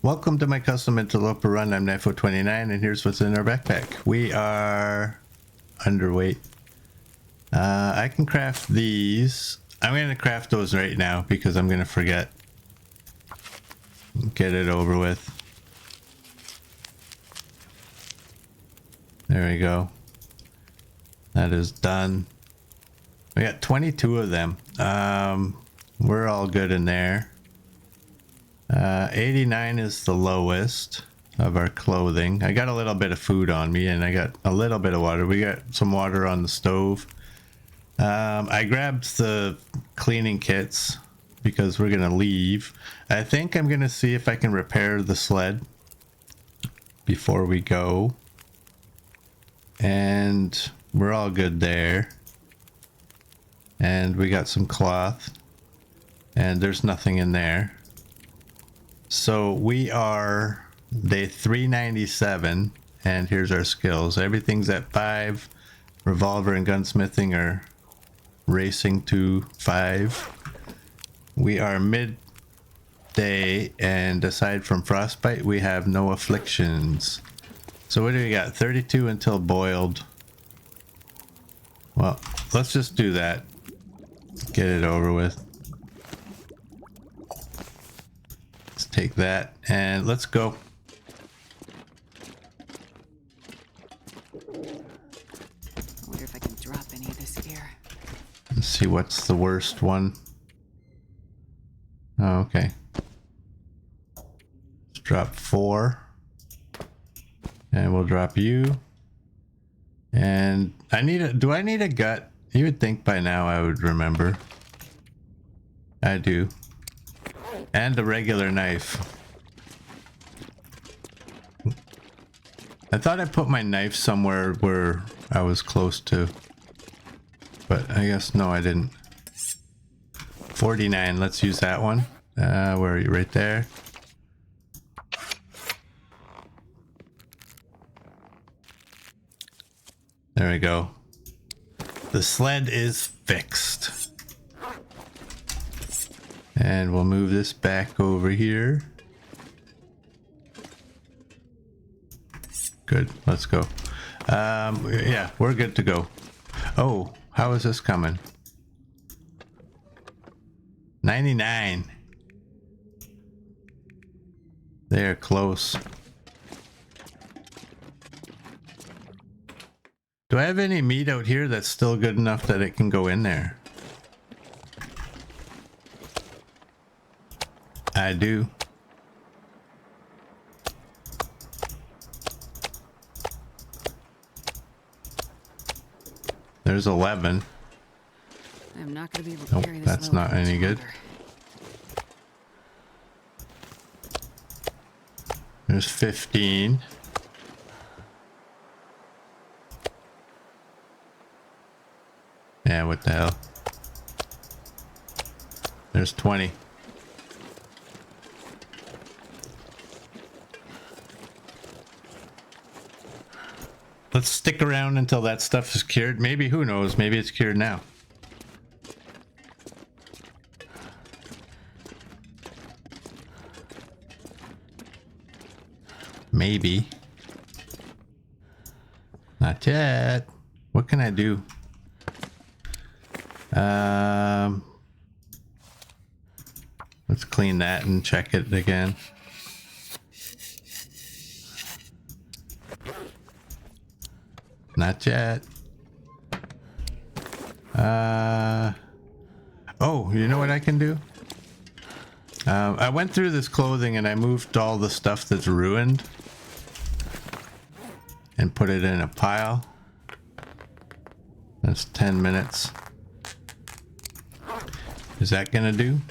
Welcome to my custom Interloper run. I'm S20, and here's what's in our backpack. We are underweight. I can craft these. I'm going to craft those right now because I'm going to forget. Get it over with. There we go. That is done. We got 22 of them. We're all good in there. 89 is the lowest of our clothing. I got a little bit of food on me and I got a little bit of water. We got some water on the stove. I grabbed the cleaning kits because we're gonna leave. I think I'm gonna see if I can repair the sled before we go. And we're all good there. And we got some cloth. And there's nothing in there. So we are day 397. And here's our skills. Everything's at 5. Revolver and gunsmithing are racing to 5. We are midday. And aside from frostbite, we have no afflictions. So what do we got? 32 until boiled. Well, let's just do that. Get it over with. Let's take that and let's go. I wonder if I can drop any of this gear. Let's see what's the worst one. Oh, okay. Let's drop 4. And we'll drop you. And I need a, do I need a gut? You would think by now I would remember. I do. And a regular knife. I thought I put my knife somewhere where I was close to. But I guess no, I didn't. 49, let's use that one. Where are you? Right there. There we go. The sled is fixed. And we'll move this back over here. Good, let's go. Yeah, we're good to go. Oh, how is this coming? 99. They're close. Do I have any meat out here that's still good enough that it can go in there? I do. There's 11. I'm not going to be able to Nope, carry this that's load not much any good. longer. There's 15. Yeah, what the hell? There's 20. Let's stick around until that stuff is cured. Maybe, who knows? Maybe it's cured now. Maybe. Not yet. What can I do? Let's clean that and check it again. Not yet. Oh, you know what I can do? I went through this clothing and I moved all the stuff that's ruined and put it in a pile. That's 10 minutes. Is that gonna do?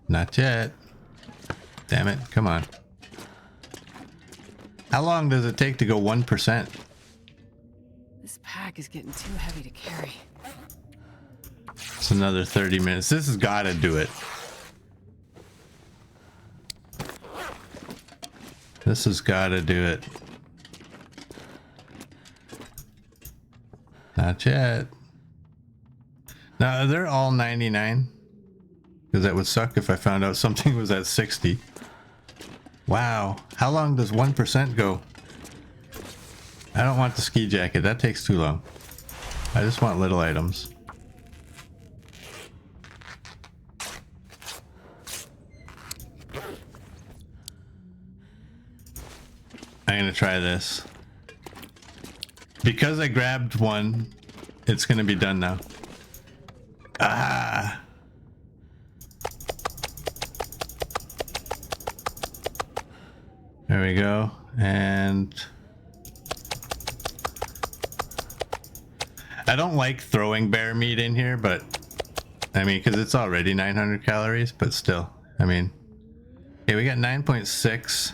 Not yet. Damn it, come on. How long does it take to go 1%? This pack is getting too heavy to carry. It's another 30 minutes. This has got to do it. This has got to do it. Not yet. Now, they're all 99. Because that would suck if I found out something was at 60. Wow. How long does 1% go? I don't want the ski jacket. That takes too long. I just want little items. I'm gonna try this. Because I grabbed one, it's gonna be done now. Ah! There we go. And I don't like throwing bear meat in here, but I mean, because it's already 900 calories, but still, I mean, okay, we got 9.6.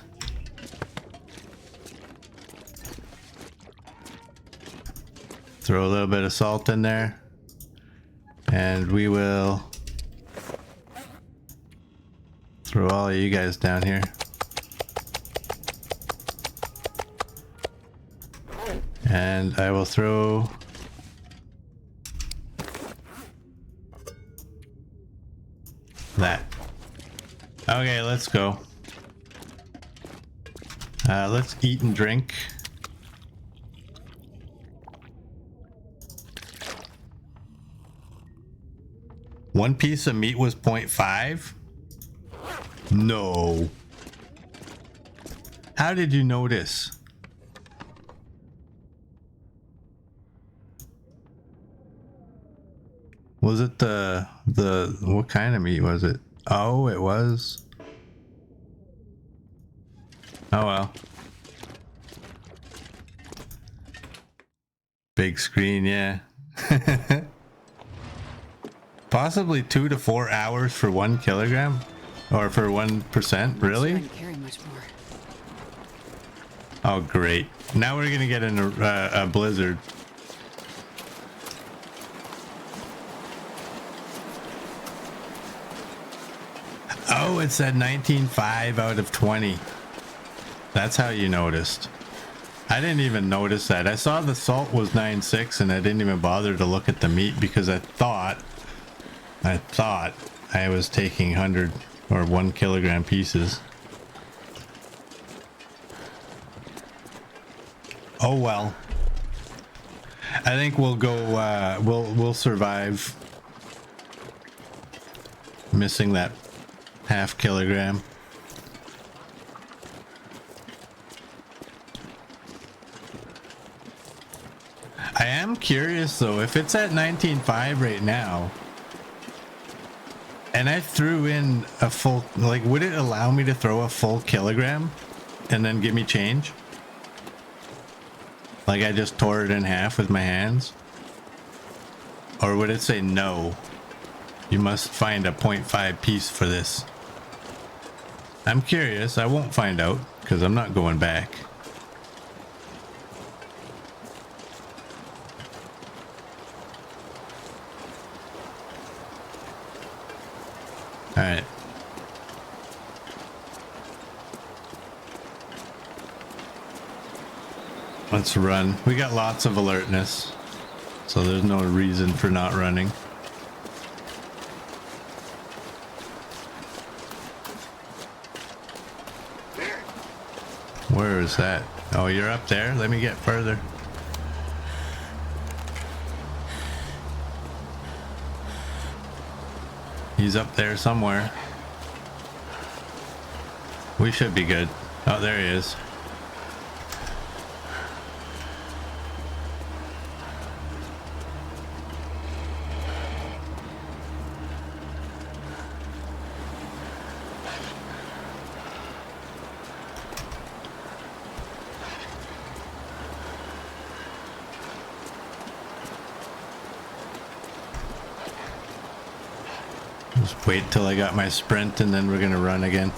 Throw a little bit of salt in there, and we will throw all of you guys down here. And I will throw that. Okay, let's go. Let's eat and drink. One piece of meat was 0.5? No. How did you notice? Was it the what kind of meat was it? Oh, it was. Oh well. Big screen, yeah. Possibly 2 to 4 hours for 1 kilogram, or for 1%. Really? I can't carry much more. Oh, great! Now we're gonna get in a blizzard. Oh, it said 19.5 out of 20. That's how you noticed. I didn't even notice that. I saw the salt was 9.6 and I didn't even bother to look at the meat because I thought I was taking 100 or 1 kilogram pieces. Oh well. I think we'll go we'll survive missing that half kilogram. I am curious though, if it's at 19.5 right now and I threw in a full, like, would it allow me to throw a full kilogram and then give me change? Like I just tore it in half with my hands? Or would it say no? You must find a 0.5 piece for this. I'm curious. I won't find out because I'm not going back. All right. Let's run. We got lots of alertness, so there's no reason for not running. Where is that? Oh, you're up there? Let me get further. He's up there somewhere. We should be good. Oh, there he is. Just wait till I got my sprint and then we're gonna run again.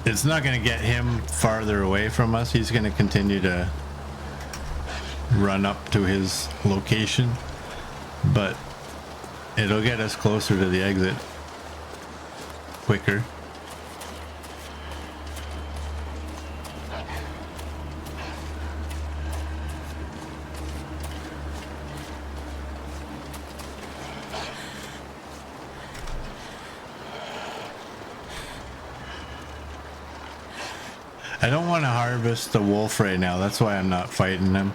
It's not gonna get him farther away from us. He's gonna continue to run up to his location, but it'll get us closer to the exit quicker. I don't want to harvest the wolf right now. That's why I'm not fighting him.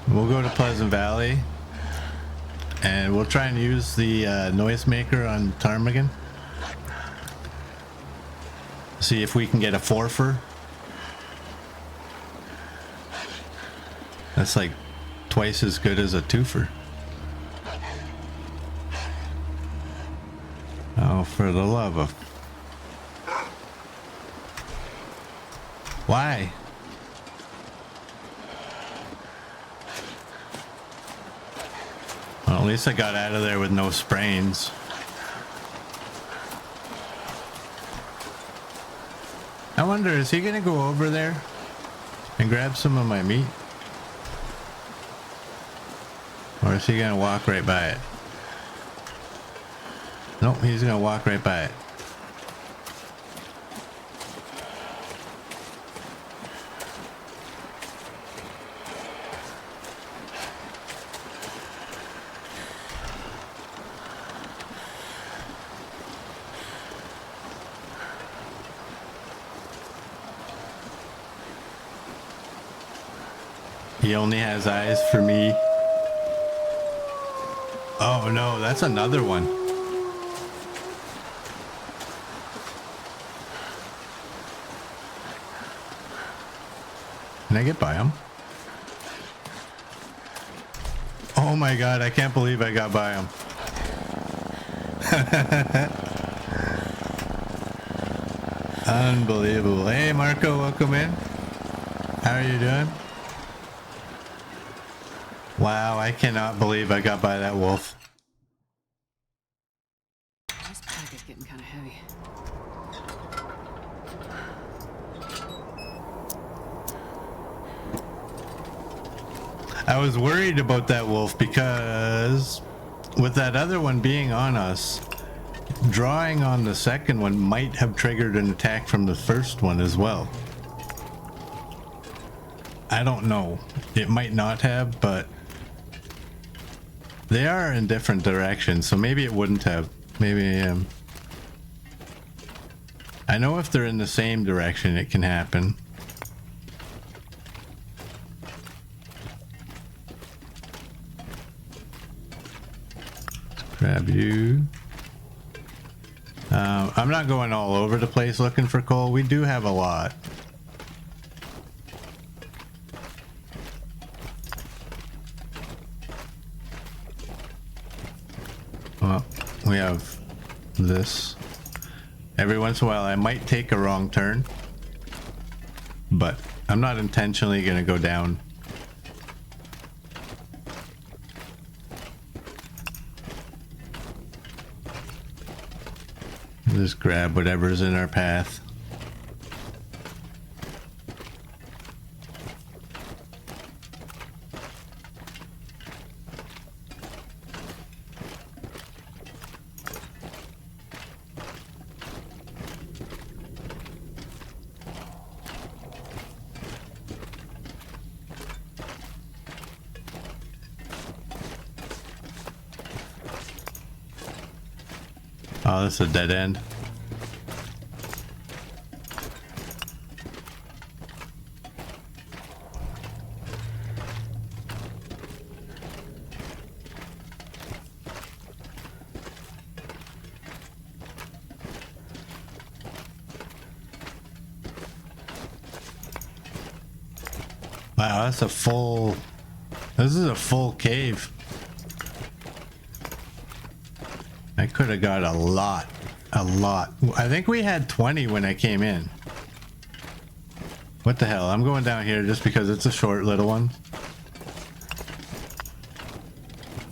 We'll go to Pleasant Valley and we'll try and use the noisemaker on Ptarmigan. See if we can get a forfer. That's like twice as good as a twofer. Oh, for the love of... Why? Well, at least I got out of there with no sprains. I wonder, is he gonna go over there and grab some of my meat? Or is he gonna walk right by it? Nope, he's gonna walk right by it. He only has eyes for me. Oh no, that's another one. Can I get by him? Oh my god, I can't believe I got by him. Unbelievable. Hey Marco, welcome in. How are you doing? Wow, I cannot believe I got by that wolf. This pack is getting kind of heavy. I was worried about that wolf because with that other one being on us, drawing on the second one might have triggered an attack from the first one as well. I don't know. It might not have, but they are in different directions, so maybe it wouldn't have. Maybe, I know if they're in the same direction, it can happen. Let's grab you. I'm not going all over the place looking for coal. We do have a lot. Well, we have this. Every once in a while I might take a wrong turn, but I'm not intentionally going to go down. Just grab whatever's in our path. Oh, this is a dead end. Wow, that's a full... This is a full cave. I could have got a lot. I think we had 20 when I came in. What the hell? I'm going down here just because it's a short little one.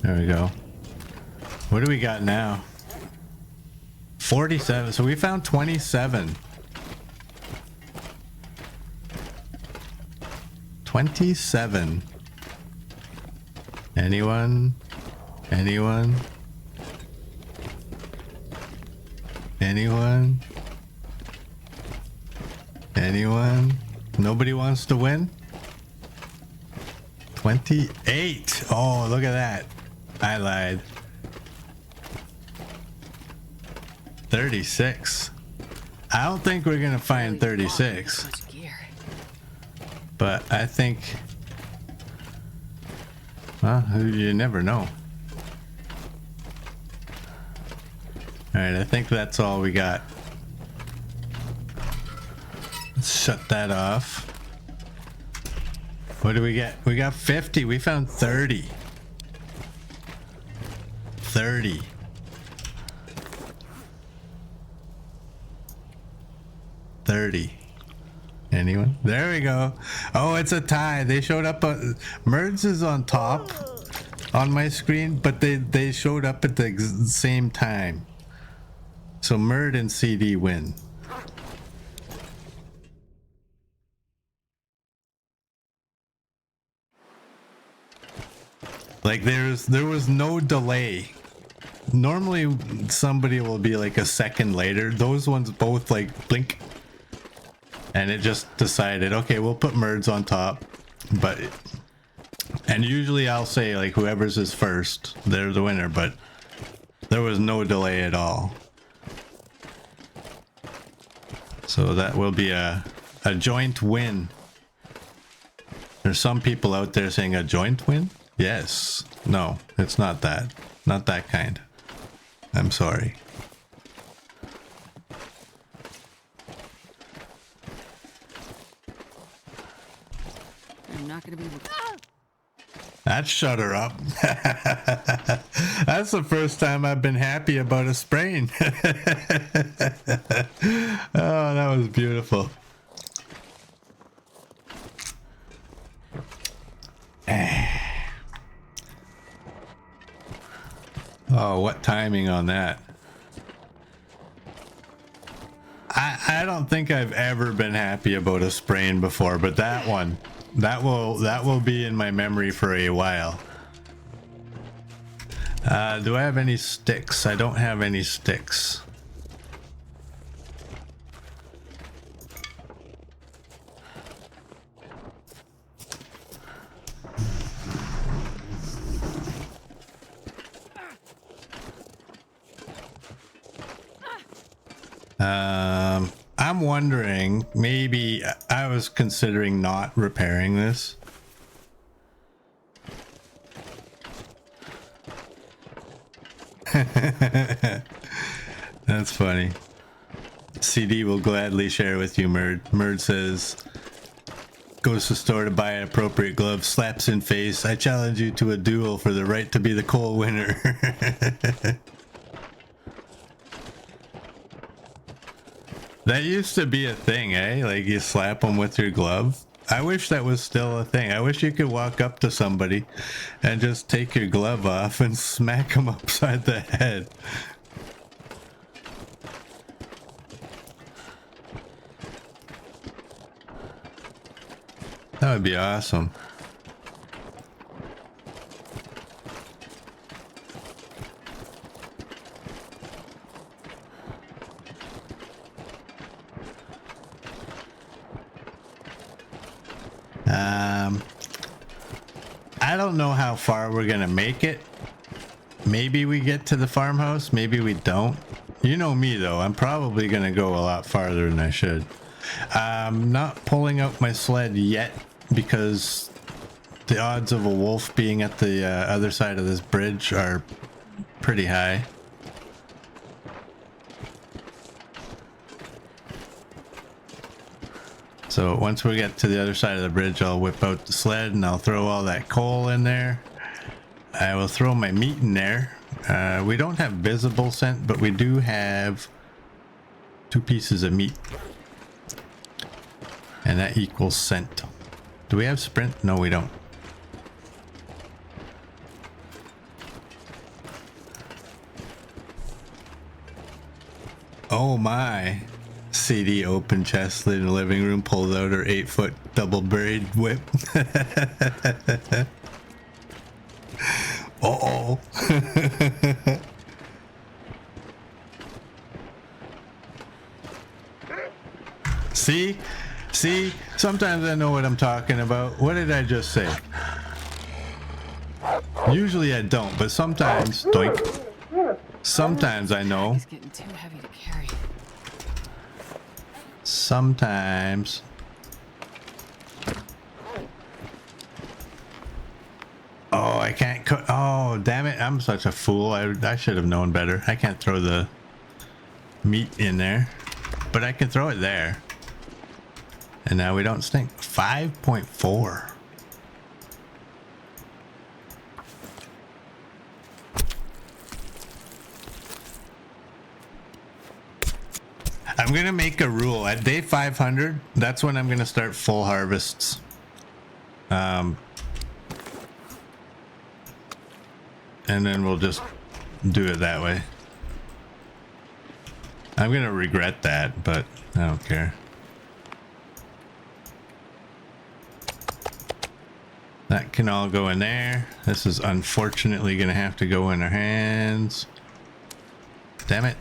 There we go. What do we got now? 47. So we found 27. 27. Anyone? Anyone? Anyone? Anyone? Nobody wants to win? 28. Oh, look at that. I lied. 36. I don't think we're gonna find 36, Much gear. but I think, well, you never know. All right, I think that's all we got. Let's shut that off. What do we get? We got 50. We found 30. 30. Anyone? There we go. Oh, it's a tie. They showed up. Merds is on top on my screen, but they showed up at the same time. So Merd and CD win. Like there was no delay. Normally somebody will be like a second later. Those ones both like blink. And it just decided, okay, we'll put Merds on top. And usually I'll say like whoever's is first, they're the winner, but there was no delay at all. So that will be a joint win. There's some people out there saying a joint win? Yes. No, it's not that. Not that kind. I'm sorry. I'm not gonna be able to. That shut her up. That's the first time I've been happy about a sprain. Oh, that was beautiful. Oh, what timing on that. I don't think I've ever been happy about a sprain before, but that one, that will be in my memory for a while. Do I have any sticks? I don't have any sticks. I'm wondering, maybe I was considering not repairing this. That's funny. CD will gladly share with you, Merd. Merd says, goes to store to buy an appropriate glove, slaps in face. I challenge you to a duel for the right to be the coal winner. That used to be a thing, eh? Like you slap them with your glove. I wish that was still a thing. I wish you could walk up to somebody and just take your glove off and smack them upside the head. That would be awesome. I don't know how far we're gonna make it. Maybe we get to the farmhouse, maybe we don't. You know me though, I'm probably gonna go a lot farther than I should. I'm not pulling out my sled yet because the odds of a wolf being at the other side of this bridge are pretty high. So once we get to the other side of the bridge, I'll whip out the sled and I'll throw all that coal in there. I will throw my meat in there. We don't have visible scent, but we do have 2 pieces of meat. And that equals scent. Do we have sprint? No, we don't. Oh my. CD open chest lid in the living room, pulled out her 8-foot double buried whip. Uh-oh. See? See? Sometimes I know what I'm talking about. What did I just say? Usually I don't, but sometimes, doink. Sometimes I Pack know. is getting too heavy to carry. Sometimes. Oh, I can't cook. Oh, damn it. I'm such a fool. I should have known better. I can't throw the meat in there, but I can throw it there. And now we don't stink. 5.4. I'm going to make a rule. At day 500, that's when I'm going to start full harvests. And then we'll just do it that way. I'm going to regret that, but I don't care. That can all go in there. This is unfortunately going to have to go in our hands. Damn it.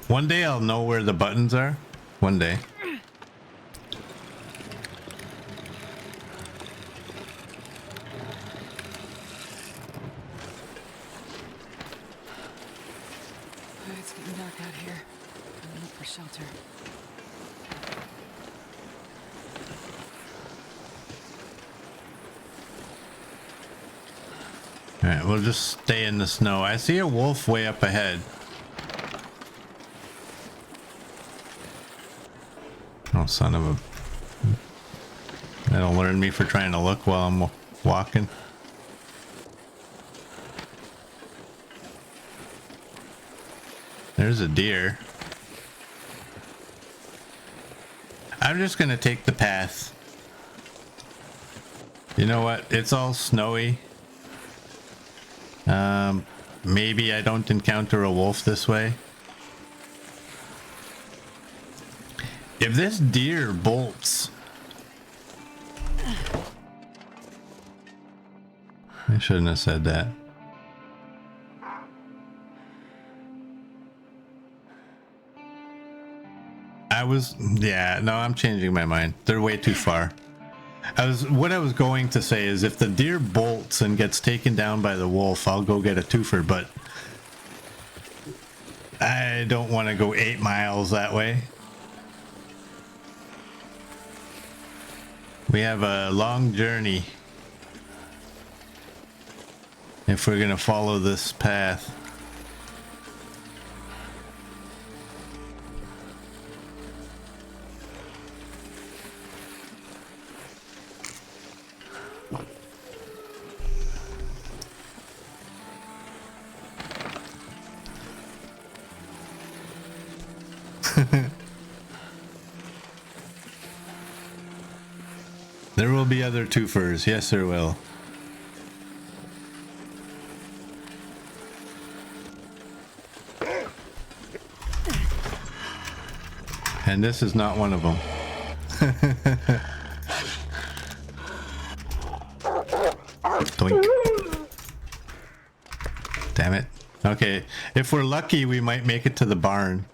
One day I'll know where the buttons are. One day. It's getting dark out here. I'm look for shelter. All right, we'll just stay in the snow. I see a wolf way up ahead. Oh, son of a... That'll learn me for trying to look while I'm walking. There's a deer. I'm just gonna take the path. You know what? It's all snowy. Maybe I don't encounter a wolf this way. If this deer bolts... I shouldn't have said that. Yeah, no, I'm changing my mind. They're way too far. What I was going to say is if the deer bolts and gets taken down by the wolf, I'll go get a twofer, but I don't want to go 8 miles that way. We have a long journey if we're going to follow this path. There will be other twofers. Yes, there will. And this is not one of them. Doink. Damn it. Okay, if we're lucky, we might make it to the barn.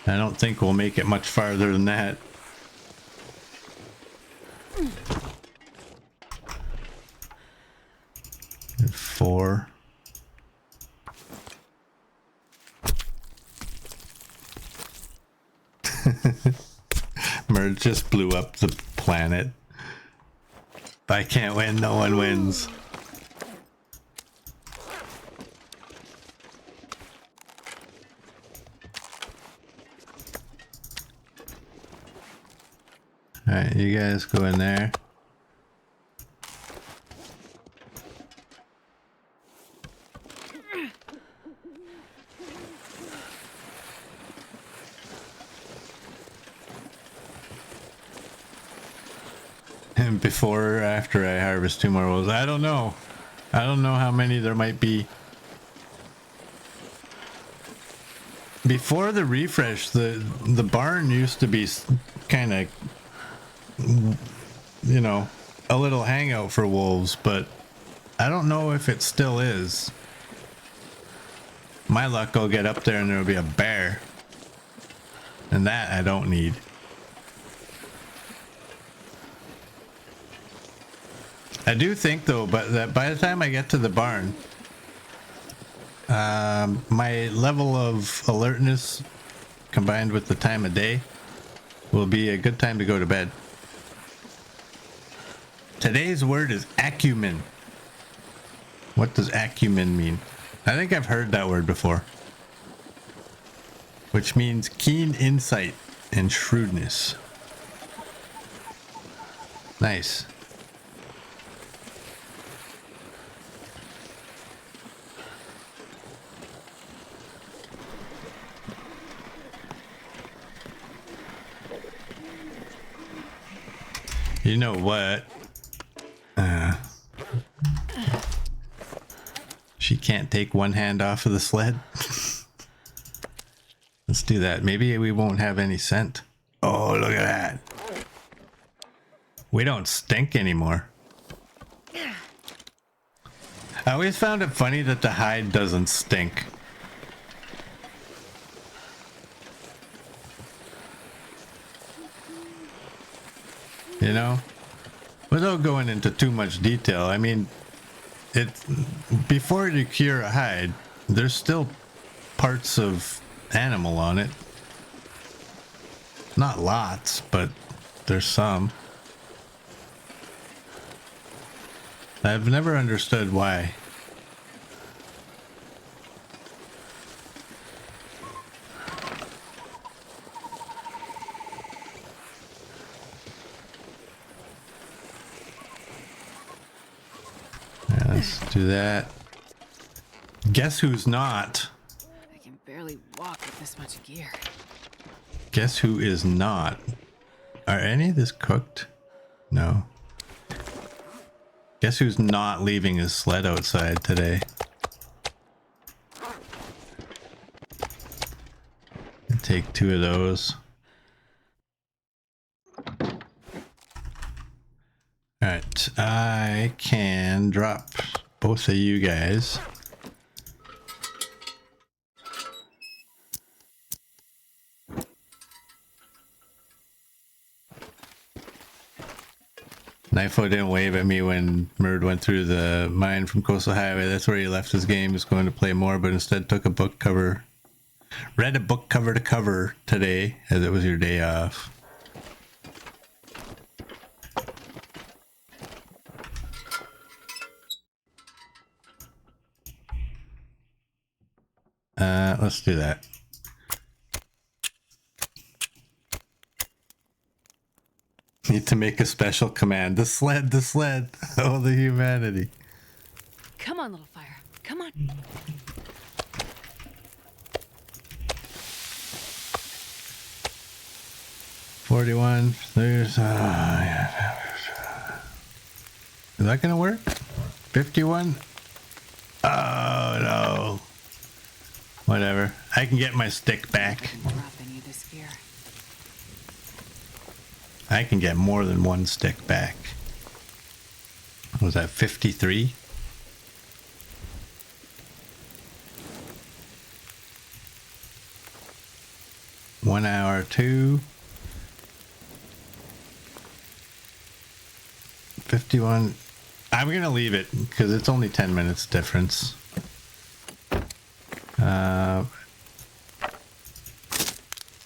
I don't think we'll make it much farther than that. Four. Merge just blew up the planet. If I can't win, no one wins. Alright, you guys go in there. And before or after I harvest 2 more wolves, I don't know. I don't know how many there might be. Before the refresh, the barn used to be kind of, you know, a little hangout for wolves, but I don't know if it still is. My luck, I'll get up there and there'll be a bear. And that I don't need. I do think though, but that by the time I get to the barn, my level of alertness combined with the time of day will be a good time to go to bed. Today's word is acumen. What does acumen mean? I think I've heard that word before, which means keen insight and shrewdness. Nice. You know what? She can't take one hand off of the sled. Let's do that. Maybe we won't have any scent. Oh, look at that. We don't stink anymore. I always found it funny that the hide doesn't stink. You know? Without going into too much detail, I mean, before you cure a hide, there's still parts of animal on it. Not lots, but there's some. I've never understood why. Yeah, let's do that. Guess who's not? I can barely walk with this much gear. Guess who is not? Are any of this cooked? No. Guess who's not leaving his sled outside today? I'll take 2 of those. Alright, I can drop both of you guys. Knifo didn't wave at me when Murd went through the mine from Coastal Highway. That's where he left his game. He was going to play more, but instead took a book cover. Read a book cover to cover today, as it was your day off. Let's do that. Need to make a special command. The sled, the sled. Oh, the humanity. Come on, little fire. Come on. $41. There's yeah. Is that gonna work? 51. Oh no. Whatever. I can get my stick back. Drop any of this gear. I can get more than one stick back. What was that 53? One hour, 2. 51. I'm gonna leave it because it's only 10 minutes difference.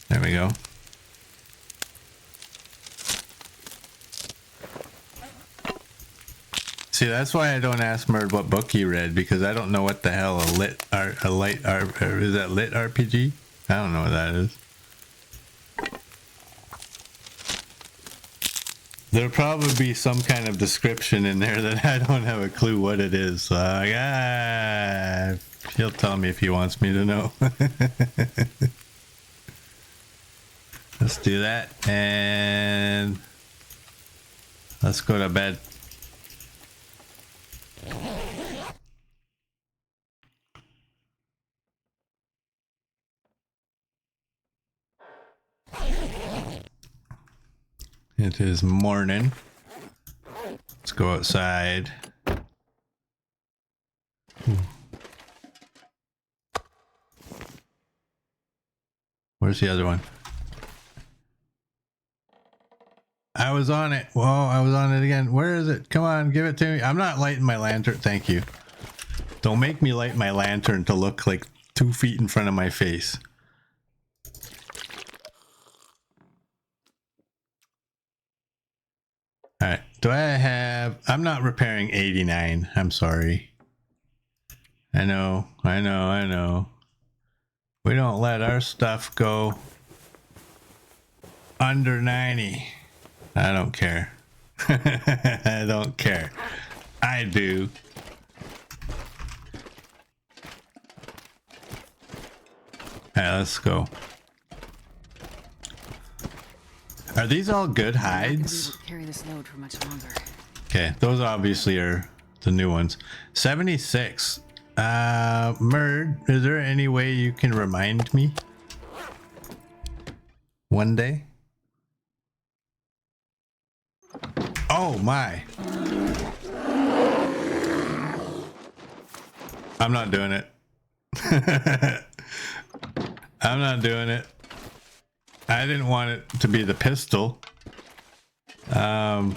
There we go. See, that's why I don't ask Murd what book he read, because I don't know what the hell is that lit RPG? I don't know what that is. There'll probably be some kind of description in there that I don't have a clue what it is. So he'll tell me if he wants me to know. Let's do that, and let's go to bed. It is morning. Let's go outside. Where's the other one? I was on it. Whoa, I was on it again. Where is it? Come on, give it to me. I'm not lighting my lantern. Thank you. Don't make me light my lantern to look like 2 feet in front of my face. All right. Do I have... I'm not repairing 89. I'm sorry. I know. We don't let our stuff go under 90. I don't care. I don't care. I do. All right, let's go. Are these all good hides? I'm not gonna be able to carry this load for much longer. Okay, those obviously are the new ones. 76. Murd, is there any way you can remind me? One day? Oh my. I'm not doing it. I'm not doing it. I didn't want it to be the pistol. Wow.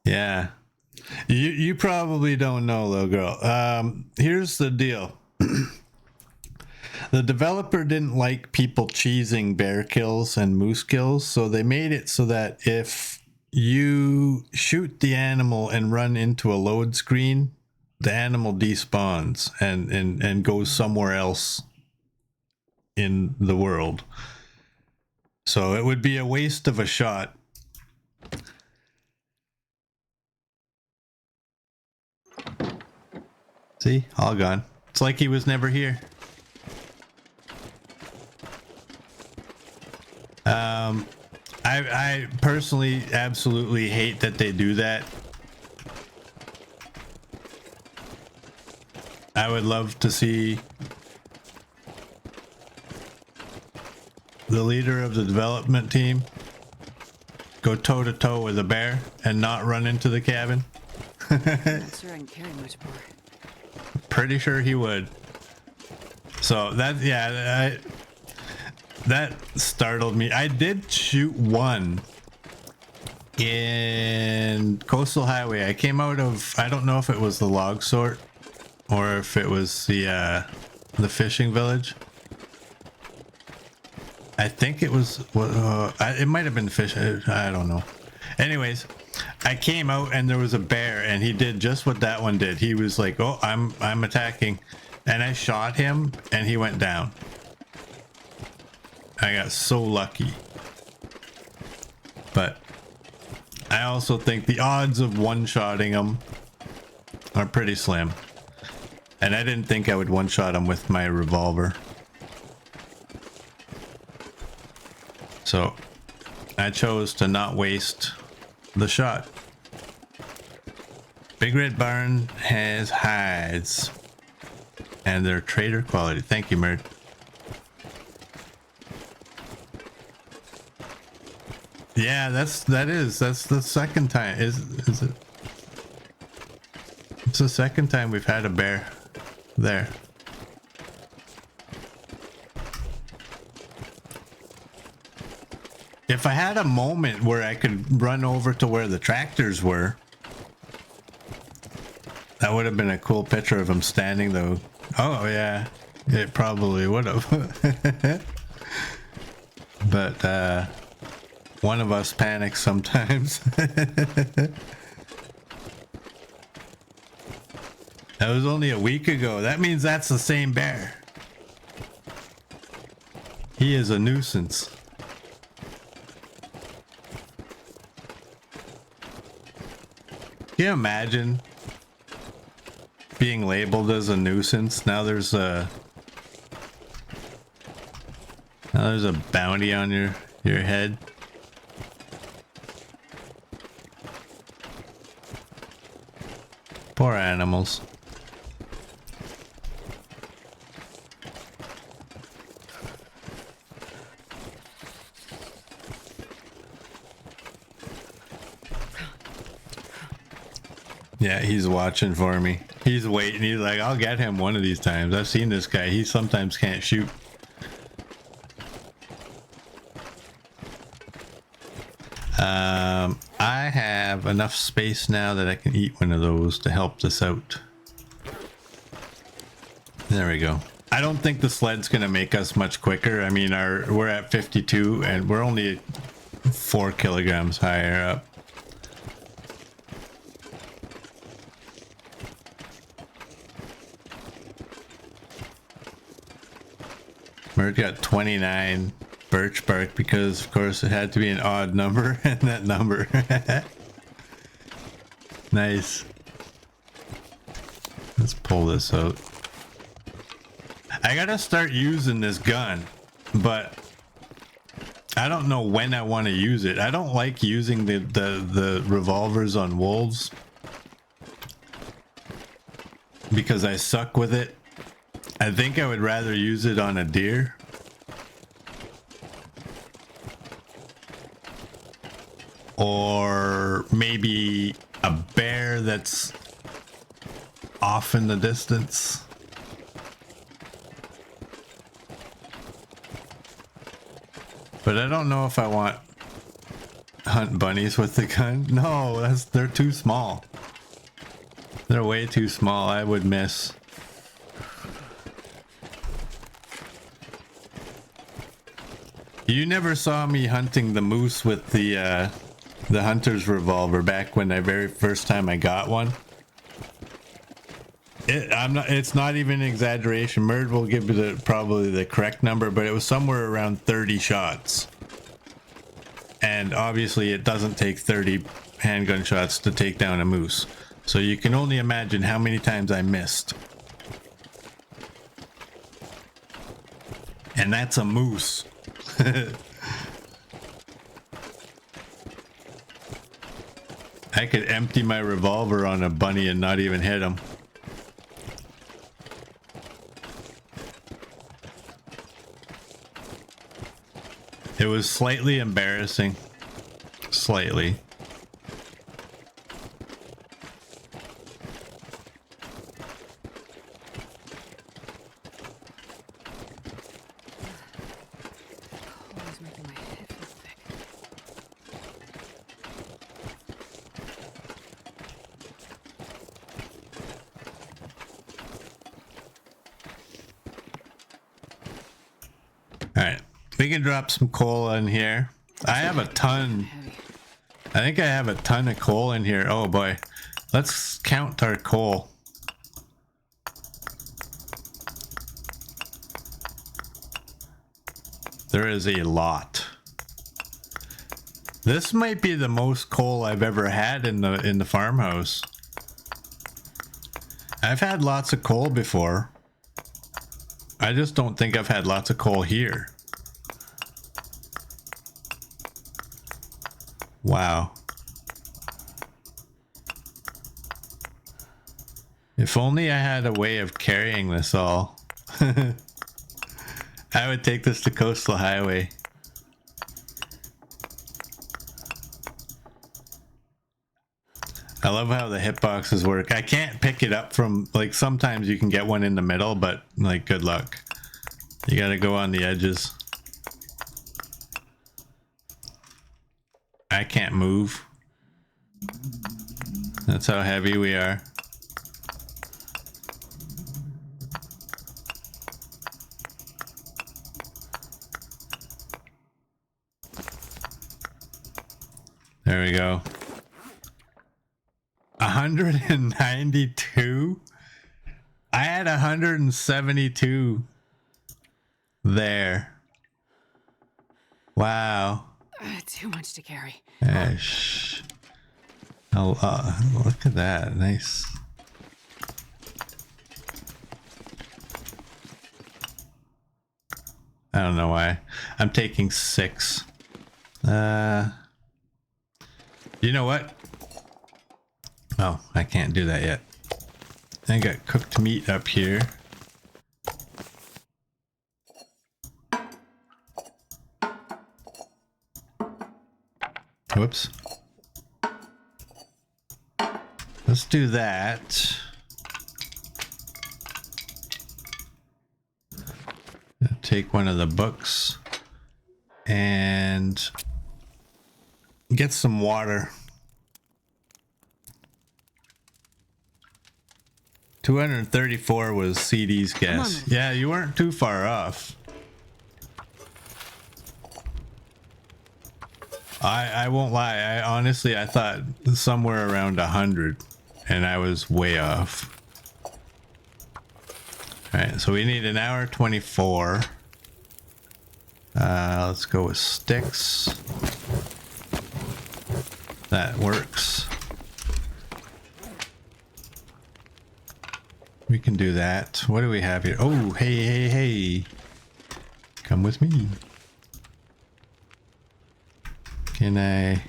Yeah. You probably don't know, little girl. Here's the deal. The developer didn't like people cheesing bear kills and moose kills, so they made it so that if you shoot the animal and run into a load screen, the animal despawns and goes somewhere else in the world. So it would be a waste of a shot. See, all gone. It's like he was never here. I personally absolutely hate that they do that. I would love to see the leader of the development team go toe to toe with a bear and not run into the cabin. I'm not sure I can carry much more. Pretty sure he would. So that, yeah, that startled me. I did shoot one in Coastal Highway. I came out of, I don't know if it was the log sort or if it was the fishing village. I think it was, it might have been fish. I don't know. Anyways, I came out and there was a bear and he did just what that one did. He was like, oh, I'm attacking. And I shot him and he went down. I got so lucky. But I also think the odds of one-shotting him are pretty slim. And I didn't think I would one-shot him with my revolver. So I chose to not waste the shot. Big Red Barn has hides. And they're trader quality. Thank you, Murd. Yeah, that's the second time. Is it? It's the second time we've had a bear there. If I had a moment where I could run over to where the tractors were, that would have been a cool picture of him standing though. Oh yeah, it probably would have. But one of us panics sometimes. That was only a week ago. That means that's the same bear. He is a nuisance. Can you imagine being labeled as a nuisance? Now there's a bounty on your head. Poor animals. Yeah, he's watching for me. He's waiting. He's like, I'll get him one of these times. I've seen this guy. He sometimes can't shoot. I have enough space now that I can eat one of those to help this out. There we go. I don't think the sled's gonna make us much quicker. I mean, we're at 52 and we're only 4 kilograms higher up. We've got 29 birch bark because, of course, it had to be an odd number and that number. Nice. Let's pull this out. I gotta start using this gun, but I don't know when I want to use it. I don't like using the revolvers on wolves because I suck with it. I think I would rather use it on a deer. Or maybe a bear that's off in the distance. But I don't know if I want hunt bunnies with the gun. No, they're too small. They're way too small. I would miss. You never saw me hunting the moose with the hunter's revolver back when very first time I got one. It's not even an exaggeration. Merd will give you probably the correct number, but it was somewhere around 30 shots. And obviously it doesn't take 30 handgun shots to take down a moose. So you can only imagine how many times I missed. And that's a moose. I could empty my revolver on a bunny and not even hit him. It was slightly embarrassing. Slightly. Always making my head feel thick. All right. We can drop some coal in here. I have a ton. Heavy. I think I have a ton of coal in here. Oh boy. Let's count our coal. There is a lot. This might be the most coal I've ever had in the farmhouse. I've had lots of coal before. I just don't think I've had lots of coal here. Wow. If only I had a way of carrying this all. I would take this to Coastal Highway. I love how the hitboxes work. I can't pick it up from, like, sometimes you can get one in the middle, but, like, good luck. You gotta go on the edges. I can't move. That's how heavy we are. There we go. 192? I had 172 there. Wow. Too much to carry. Shh. Oh, look at that. Nice. I don't know why. I'm taking 6. You know what? Oh, I can't do that yet. I got cooked meat up here. Whoops. Let's do that. Take one of the books and get some water. 234 was CD's guess. Yeah, you weren't too far off. I won't lie. I honestly, I thought somewhere around 100, and I was way off. All right, so we need an hour 24. Let's go with sticks. That works. We can do that. What do we have here? Oh, hey. Come with me. Can I... Is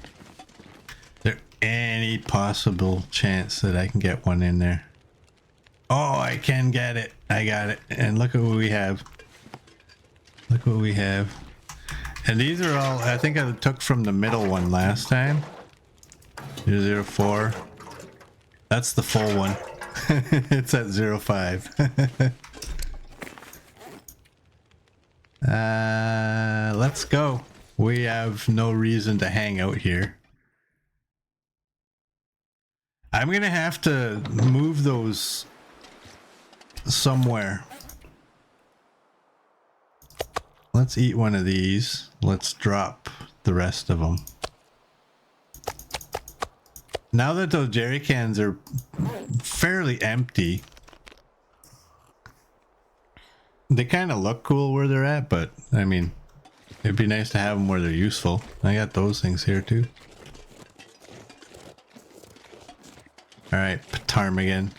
there any possible chance that I can get one in there? Oh, I can get it. I got it. And look at what we have. Look what we have. And these are all, I think I took from the middle one last time. 004. That's the full one. It's at 05. Let's go. We have no reason to hang out here. I'm gonna have to move those somewhere. Let's eat one of these. Let's drop the rest of them. Now that those jerry cans are fairly empty, they kind of look cool where they're at, but I mean, it'd be nice to have them where they're useful. I got those things here too. All right, Ptarmigan.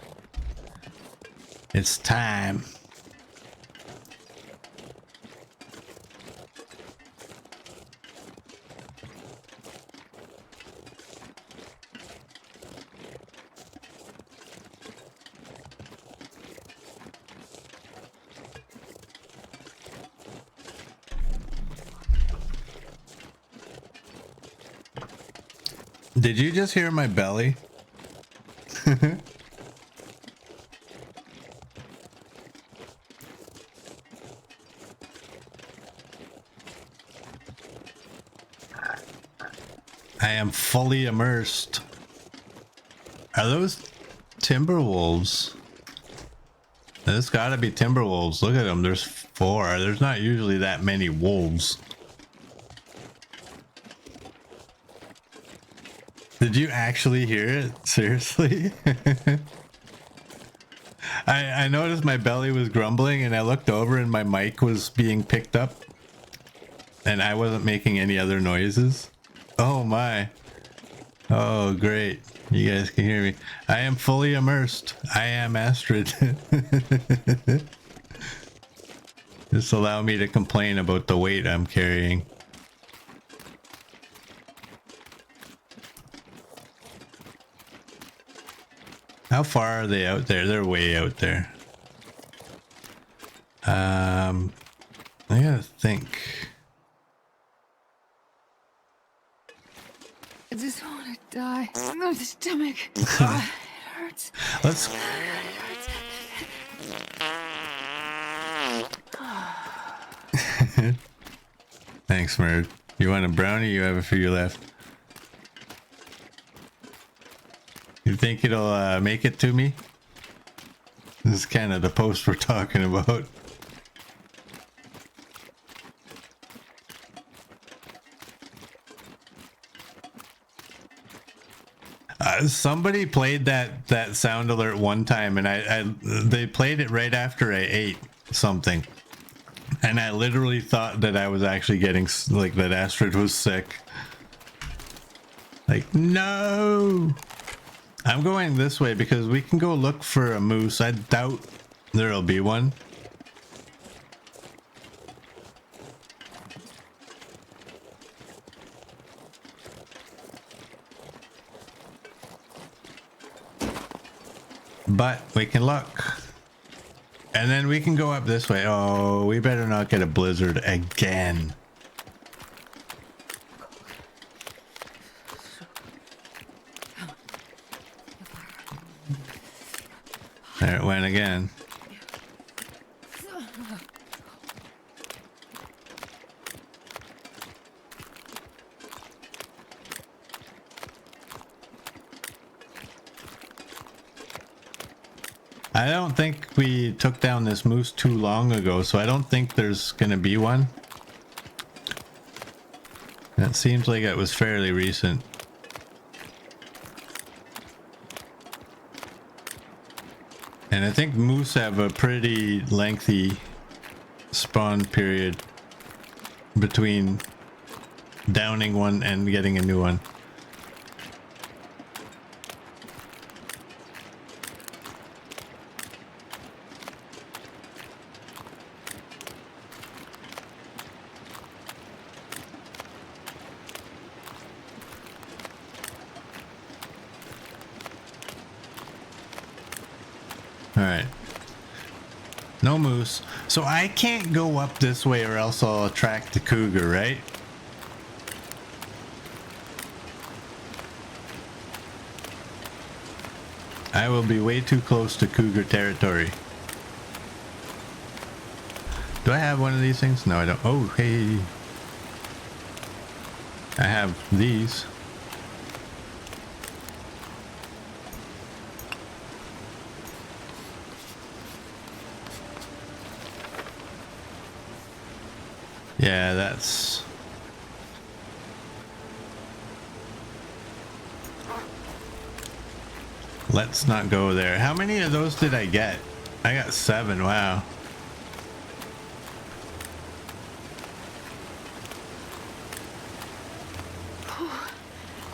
It's time. Did you just hear my belly? I am fully immersed. Are those timber wolves? There's gotta be timber wolves. Look at them. There's 4. There's not usually that many wolves. Did you actually hear it? Seriously? I noticed my belly was grumbling and I looked over and my mic was being picked up and I wasn't making any other noises. Oh my. Oh great. You guys can hear me. I am fully immersed. I am Astrid. Just allow me to complain about the weight I'm carrying. How far are they out there? They're way out there. I gotta think. I just want to die. My stomach. It hurts. Let's. Thanks, Merd. You want a brownie? You have a few left. You think it'll make it to me? This is kind of the post we're talking about. Somebody played that sound alert one time, and they played it right after I ate something, and I literally thought that I was actually getting like that Astrid was sick. Like, no. I'm going this way because we can go look for a moose. I doubt there'll be one. But we can look. And then we can go up this way. Oh, we better not get a blizzard again. There it went again. I don't think we took down this moose too long ago, so I don't think there's gonna be one. It seems like it was fairly recent. And I think moose have a pretty lengthy spawn period between downing one and getting a new one. All right. No moose. So I can't go up this way or else I'll attract the cougar, right? I will be way too close to cougar territory. Do I have one of these things? No, I don't. Oh, hey. I have these. Yeah, that's... Let's not go there. How many of those did I get? I got 7, wow.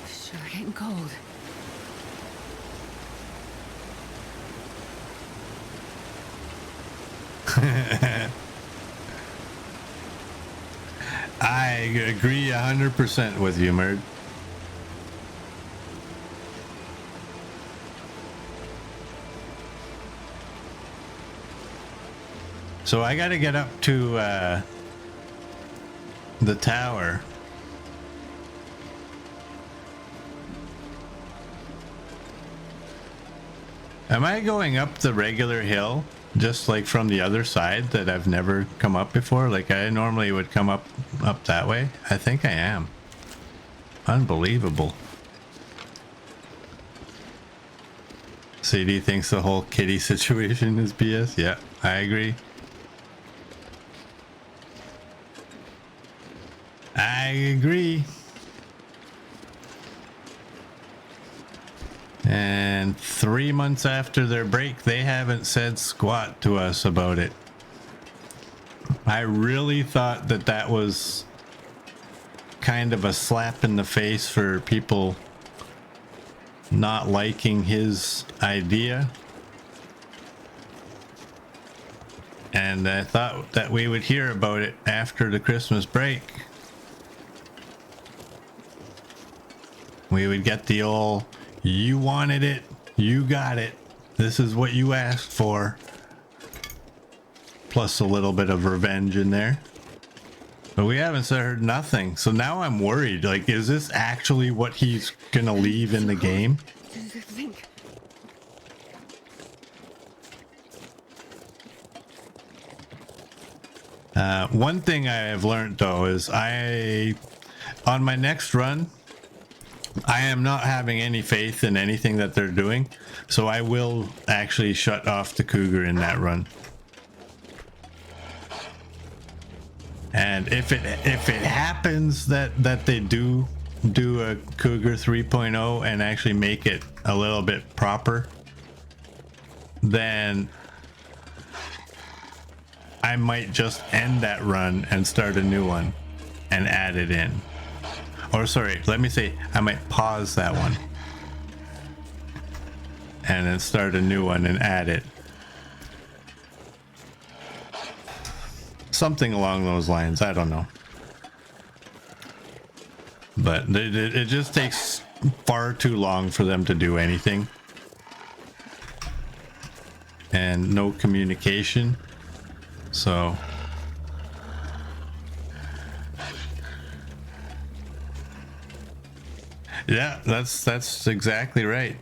Sure getting cold. I agree 100% with you, Merd. So I gotta get up to the tower. Am I going up the regular hill just like from the other side that I've never come up before? Like I normally would come up that way. I think I am. Unbelievable. CD thinks the whole kitty situation is BS. Yeah, I agree. I agree. And 3 months after their break, they haven't said squat to us about it. I really thought that that was kind of a slap in the face for people not liking his idea. And I thought that we would hear about it after the Christmas break. We would get the old, you wanted it, you got it, this is what you asked for. Plus a little bit of revenge in there. But we haven't heard nothing. So now I'm worried. Like, is this actually what he's gonna leave in the game? One thing I have learned though is on my next run, I am not having any faith in anything that they're doing. So I will actually shut off the cougar in that run. And if it happens that they do a Cougar 3.0 and actually make it a little bit proper, then I might just end that run and start a new one and add it in. Or sorry, let me say I might pause that one and then start a new one and add it. Something along those lines, I don't know. But it just takes far too long for them to do anything. And no communication. So yeah, that's exactly right.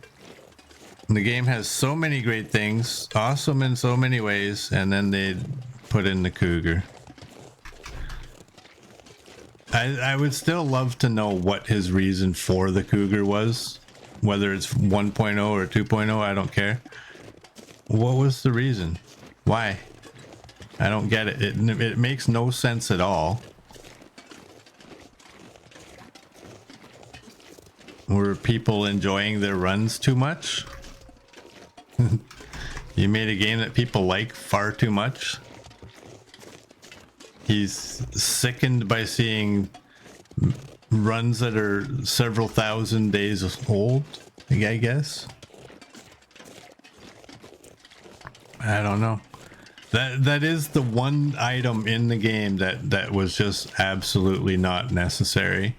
The game has so many great things, awesome in so many ways, and then they put in the cougar. I would still love to know what his reason for the cougar was, whether it's 1.0 or 2.0, I don't care. What was the reason? Why? I don't get it. It makes no sense at all. Were people enjoying their runs too much? You made a game that people like far too much? He's sickened by seeing runs that are several thousand days old, I guess. I don't know. That is the one item in the game that was just absolutely not necessary.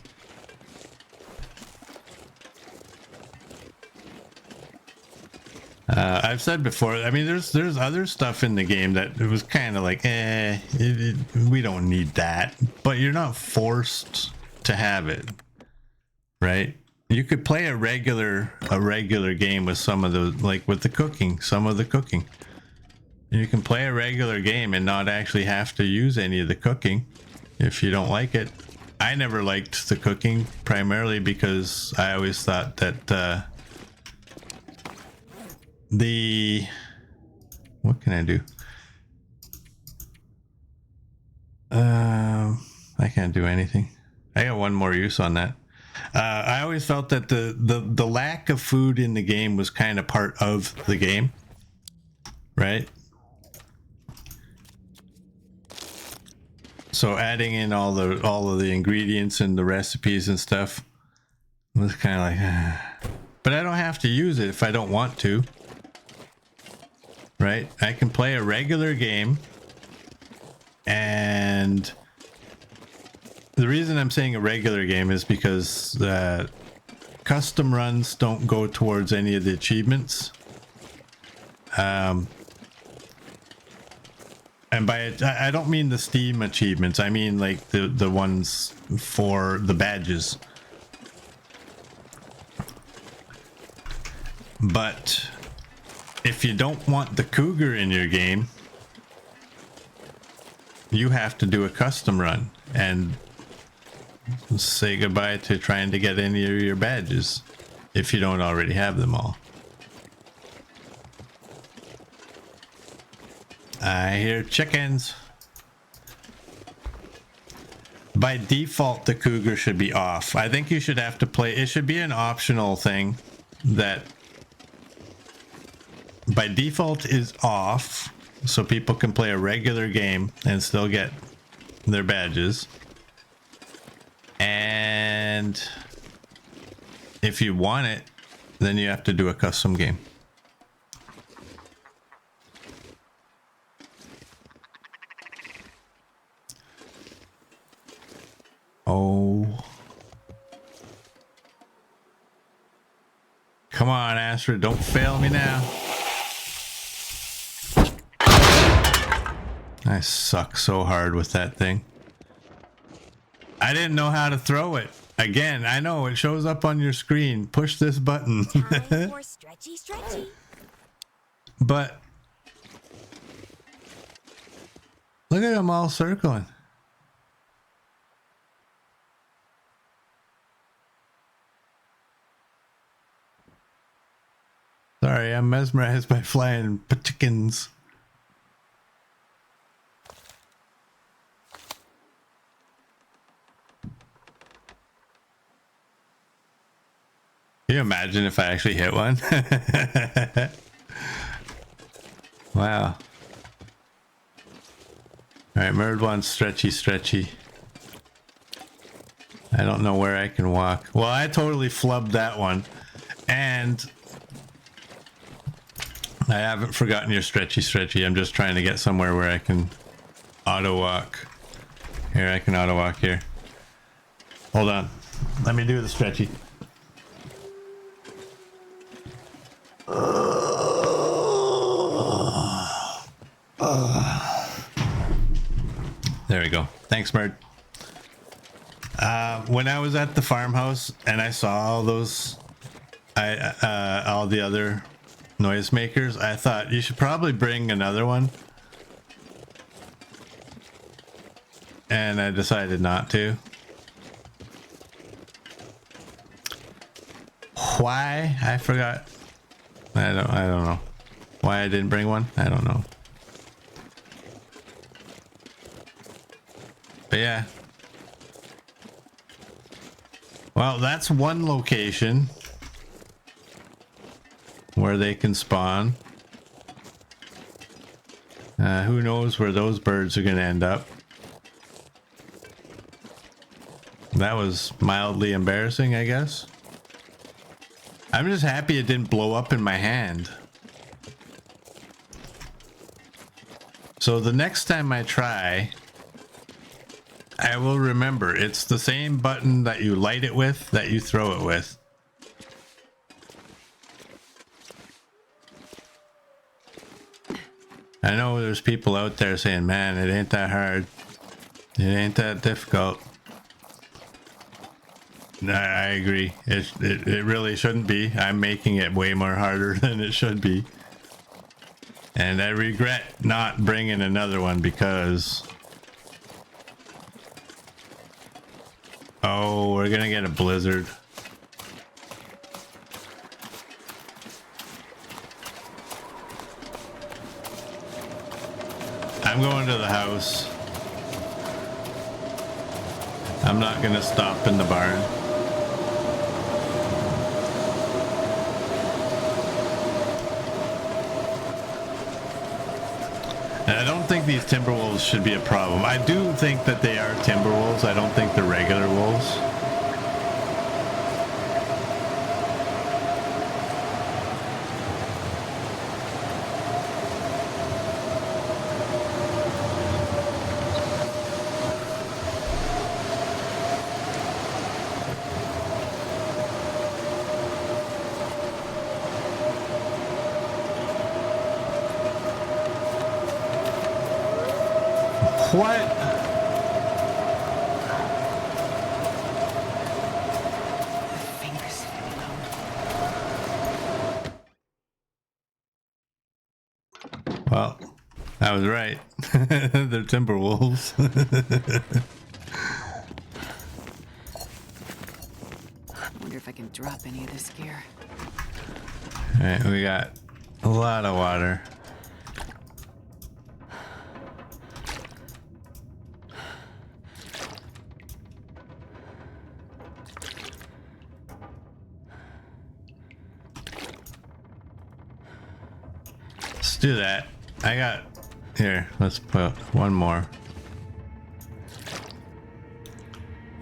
I've said before, I mean, there's other stuff in the game that it was kind of like, we don't need that, but you're not forced to have it, right? You could play a regular game with some of the, like with the cooking, some of the cooking. You can play a regular game and not actually have to use any of the cooking if you don't like it. I never liked the cooking, primarily because I always thought that what can I do? I can't do anything. I got one more use on that. I always felt that the lack of food in the game was kind of part of the game, right? So adding in all of the ingredients and the recipes and stuff was kind of like, but I don't have to use it if I don't want to. Right? I can play a regular game, and the reason I'm saying a regular game is because custom runs don't go towards any of the achievements. And by it, I don't mean the Steam achievements. I mean like the ones for the badges. But if you don't want the cougar in your game, you have to do a custom run and say goodbye to trying to get any of your badges if you don't already have them all. I hear chickens. By default, the cougar should be off. I think you should have to play. It should be an optional thing that by default is off, so people can play a regular game and still get their badges. And if you want it, then you have to do a custom game. Oh. Come on, Astrid, don't fail me now. I suck so hard with that thing. I didn't know how to throw it. Again, I know it shows up on your screen. Push this button. Time for stretchy, stretchy. But look at them all circling. Sorry, I'm mesmerized by flying Ptarmigans. Can you imagine if I actually hit one? Wow. Alright, Merd wants stretchy, stretchy. I don't know where I can walk. Well, I totally flubbed that one. And I haven't forgotten your stretchy, stretchy. I'm just trying to get somewhere where I can auto walk. Here, I can auto walk here. Hold on. Let me do the stretchy. There we go. Thanks, Merd. When I was at the farmhouse and I saw all those, all the other noisemakers, I thought you should probably bring another one. And I decided not to. Why? I forgot. I don't know. Why I didn't bring one, I don't know. But yeah. Well, that's one location where they can spawn. Who knows where those birds are going to end up. That was mildly embarrassing, I guess. I'm just happy it didn't blow up in my hand. So the next time I try, I will remember it's the same button that you light it with that you throw it with. I know there's people out there saying, man, it ain't that hard. It ain't that difficult. I agree. It really shouldn't be. I'm making it way more harder than it should be. And I regret not bringing another one because... Oh, we're gonna get a blizzard. I'm going to the house. I'm not gonna stop in the barn. And I don't think these timber wolves should be a problem. I do think that they are timber wolves. I don't think they're regular wolves. What? Fingers. Well, I was right. They're timber wolves. Wonder if I can drop any of this gear. Alright, we got a lot of water. Let's do that. I got here. Let's put one more.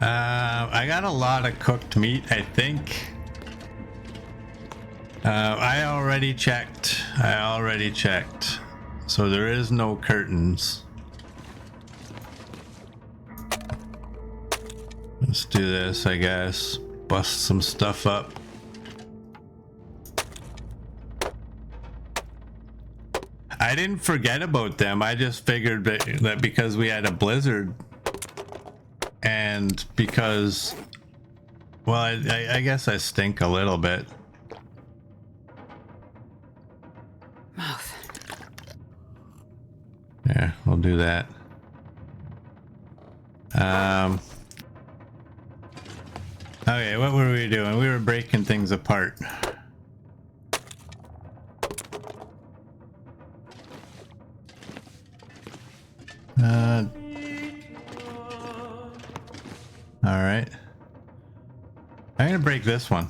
I got a lot of cooked meat, I think. I already checked. So there is no curtains. Let's do this, I guess. Bust some stuff up. I didn't forget about them. I just figured that because we had a blizzard and because, well, I guess I stink a little bit. Mouth. Yeah, we'll do that. Okay, what were we doing? We were breaking things apart. All right. I'm gonna break this one.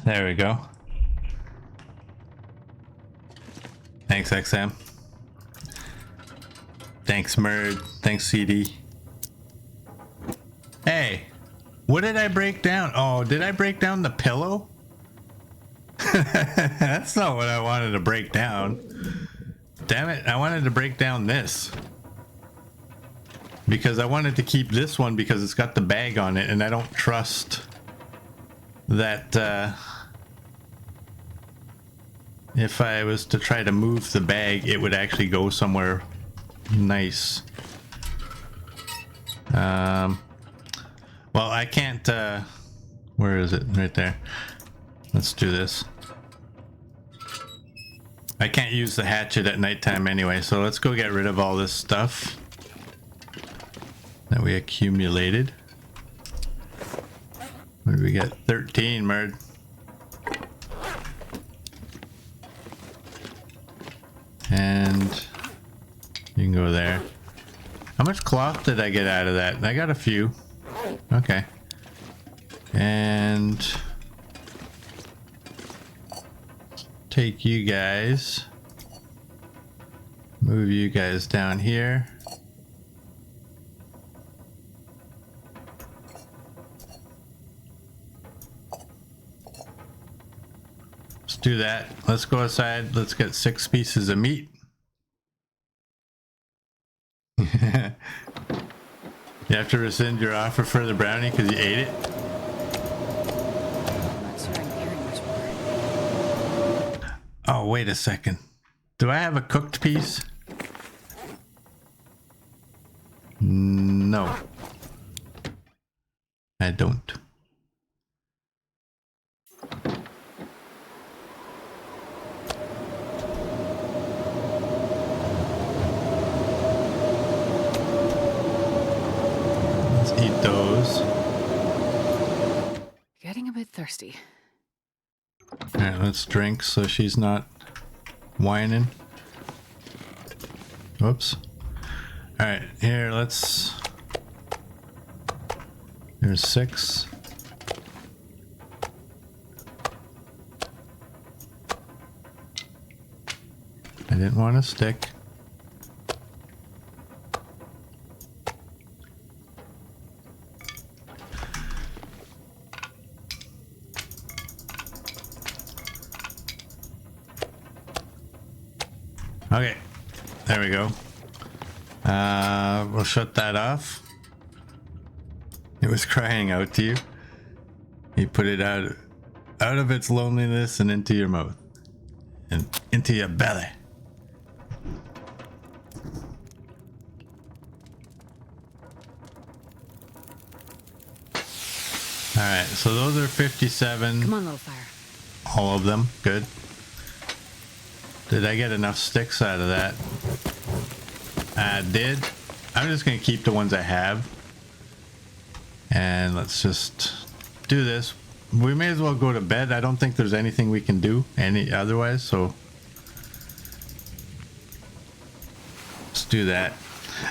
There we go. Thanks, XM. Thanks, Merd. Thanks, CD. Hey, what did I break down? Oh, did I break down the pillow? That's not what I wanted to break down. Damn it, I wanted to break down this. Because I wanted to keep this one because it's got the bag on it and I don't trust that if I was to try to move the bag, it would actually go somewhere nice. Well, I can't, where is it? Right there. Let's do this. I can't use the hatchet at nighttime anyway, so let's go get rid of all this stuff that we accumulated. What did we get? 13, Merd. And you can go there. How much cloth did I get out of that? I got a few. Okay. And take you guys. Move you guys down here. Let's do that. Let's go outside. Let's get 6 pieces of meat. You have to rescind your offer for the brownie because you ate it? I'm not sure I'm hearing much more. Oh, wait a second. Do I have a cooked piece? No. I don't. Let's eat those. Getting a bit thirsty. Alright, let's drink so she's not whining. Whoops. Alright, here, let's... There's 6. I didn't want to stick. Okay, there we go. We'll shut that off. It was crying out to you. You put it out of its loneliness and into your mouth and into your belly. All right, so those are 57. Come on, little fire. All of them, good. Did I get enough sticks out of that? I did. I'm just gonna keep the ones I have. And let's just do this. We may as well go to bed. I don't think there's anything we can do any otherwise, so let's do that.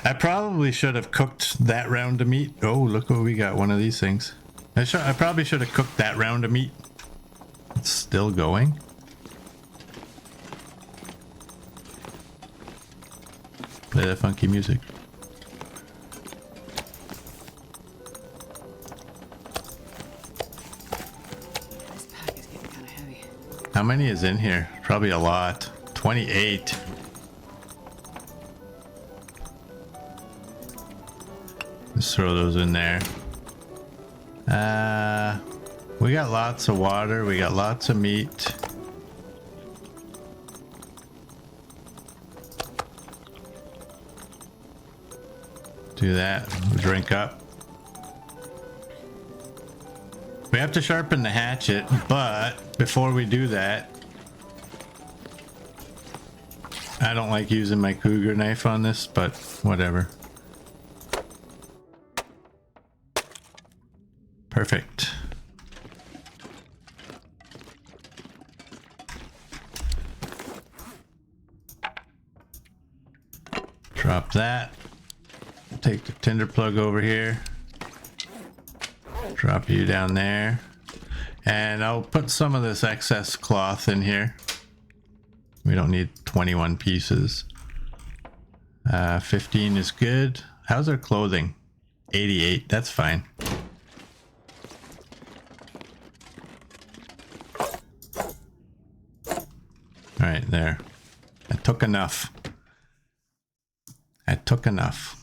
I probably should have cooked that round of meat. Oh, look what we got, one of these things. I probably should have cooked that round of meat. It's still going. Play that funky music. This pack is getting kind of heavy. How many is in here? Probably a lot. 28. Let's throw those in there. We got lots of water. We got lots of meat. Do that. Drink up. We have to sharpen the hatchet, but before we do that, I don't like using my cougar knife on this, but whatever. Perfect. Drop that. Take the tinder plug over here. Drop you down there. And I'll put some of this excess cloth in here. We don't need 21 pieces. 15 is good. How's our clothing? 88. That's fine. All right, there. I took enough. I took enough.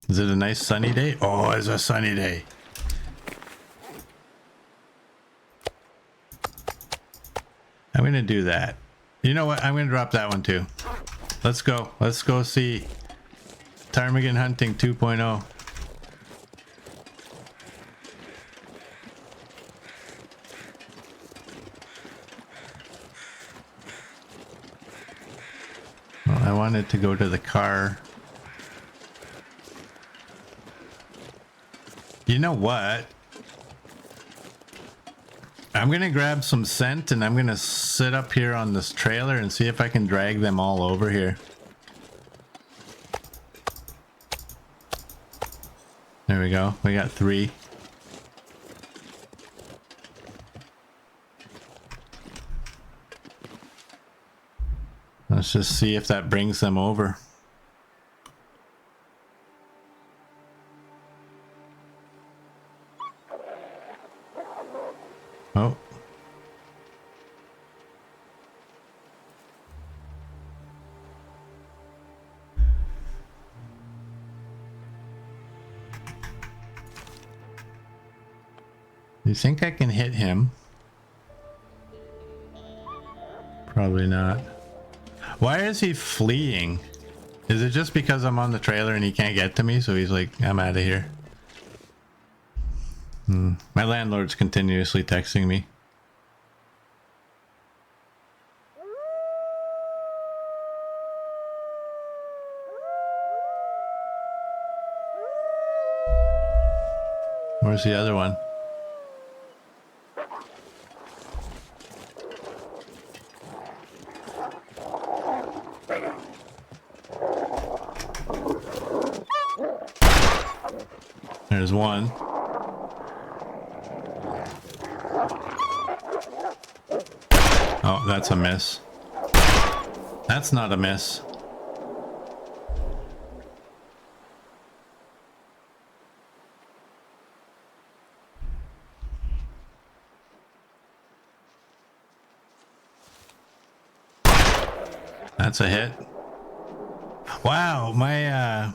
Is it a nice sunny day? Oh, it's a sunny day. I'm gonna do that. You know what? I'm gonna drop that one too. Let's go. Let's go see Ptarmigan hunting 2.0. I wanted to go to the car. You know what? I'm gonna grab some scent and I'm gonna sit up here on this trailer and see if I can drag them all over here. There we go. We got 3. Let's just see if that brings them over. Oh. You think I can hit him? Probably not. Why is he fleeing? Is it just because I'm on the trailer and he can't get to me? So he's like, I'm out of here. My landlord's continuously texting me. Where's the other one? There's one. Oh, that's a miss. That's not a miss. That's a hit. Wow, my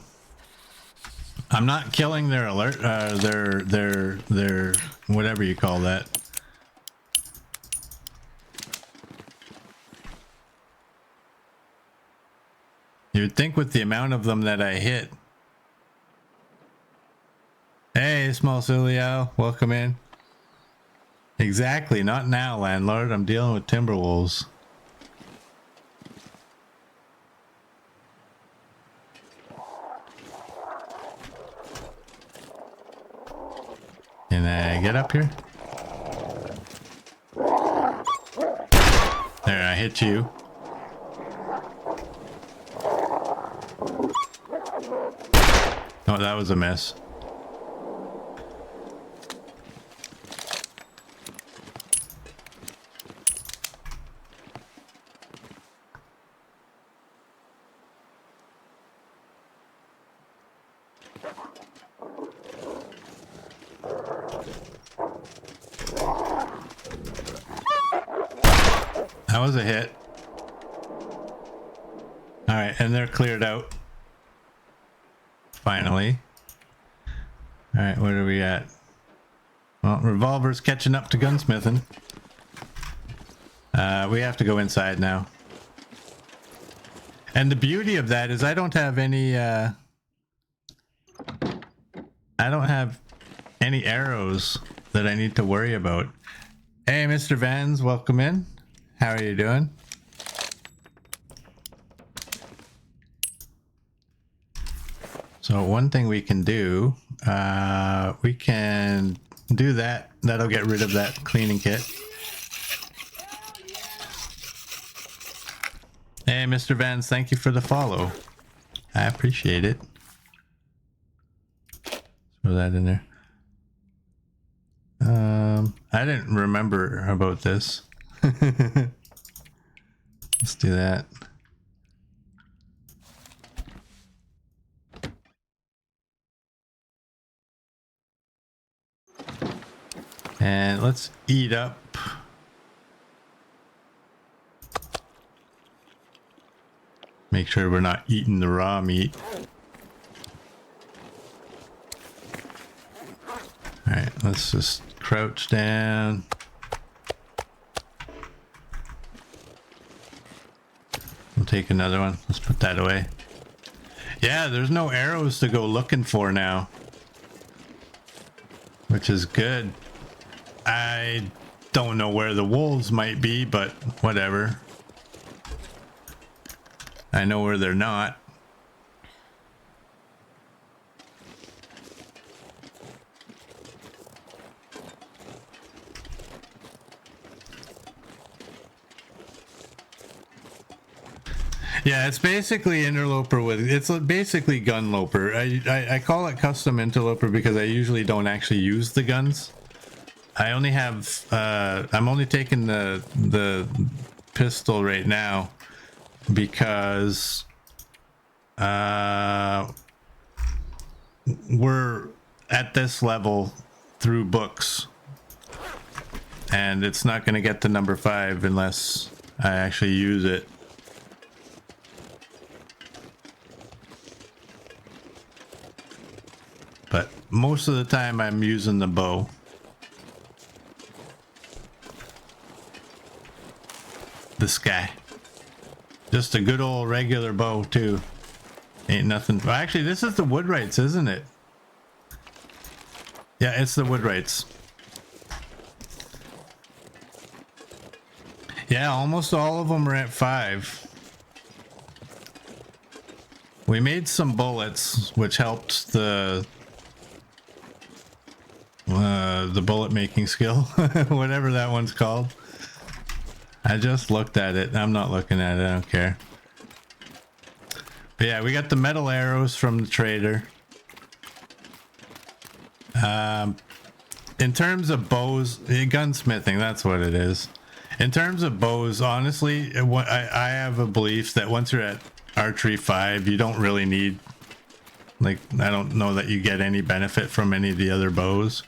I'm not killing their alert, their whatever you call that. You would think with the amount of them that I hit. Hey, small Silio, welcome in. Exactly, not now, landlord. I'm dealing with Timberwolves. Can I get up here? There, I hit you. Oh, that was a miss. That was a hit. All right, and they're cleared out. Finally. All right, what are we at? Well, revolver's catching up to gunsmithing. We have to go inside now. And the beauty of that is I don't have any arrows that I need to worry about. Hey, Mr. Vans, welcome in. How are you doing? So one thing we can do, we can do that. That'll get rid of that cleaning kit. Hey, Mr. Vans, thank you for the follow. I appreciate it. Throw that in there. I didn't remember about this. Let's do that. And let's eat up. Make sure we're not eating the raw meat. All right, let's just crouch down. We'll take another one. Let's put that away. Yeah, there's no arrows to go looking for now, which is good. I don't know where the wolves might be, but whatever. I know where they're not. Yeah, it's basically Interloper with, it's basically Gunloper. I call it custom Interloper because I usually don't actually use the guns. I only have, I'm only taking the pistol right now because we're at this level through books. And it's not going to get to number 5 unless I actually use it. But most of the time I'm using the bow. This guy. Just a good old regular bow too. Ain't nothing. Well, actually, this is the Woodwrights, isn't it? Yeah, it's the Woodwrights. Yeah, almost all of them are at 5. We made some bullets, which helped the bullet making skill, whatever that one's called. I just looked at it. I'm not looking at it. I don't care. But yeah, we got the metal arrows from the trader. In terms of bows, gunsmithing, that's what it is. In terms of bows, honestly, I have a belief that once you're at archery 5, you don't really need, like, I don't know that you get any benefit from any of the other bows.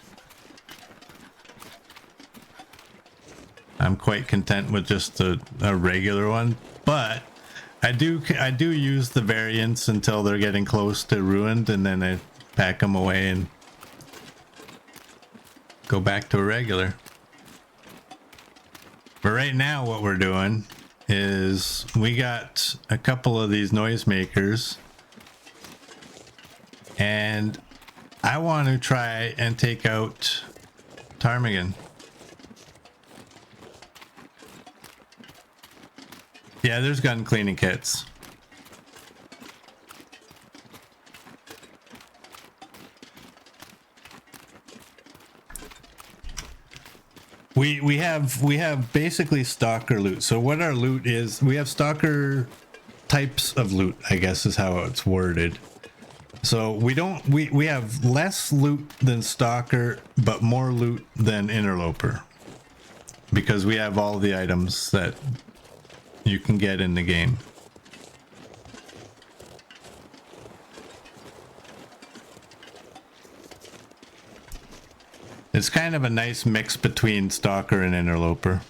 I'm quite content with just a regular one, but I do use the variants until they're getting close to ruined, and then I pack them away and go back to a regular. But right now what we're doing is we got a couple of these noisemakers, and I want to try and take out Ptarmigan. Yeah, there's gun cleaning kits. We have basically stalker loot. So what our loot is, we have stalker types of loot, I guess is how it's worded. So we have less loot than stalker, but more loot than Interloper, because we have all the items that you can get in the game. It's kind of a nice mix between Stalker and Interloper.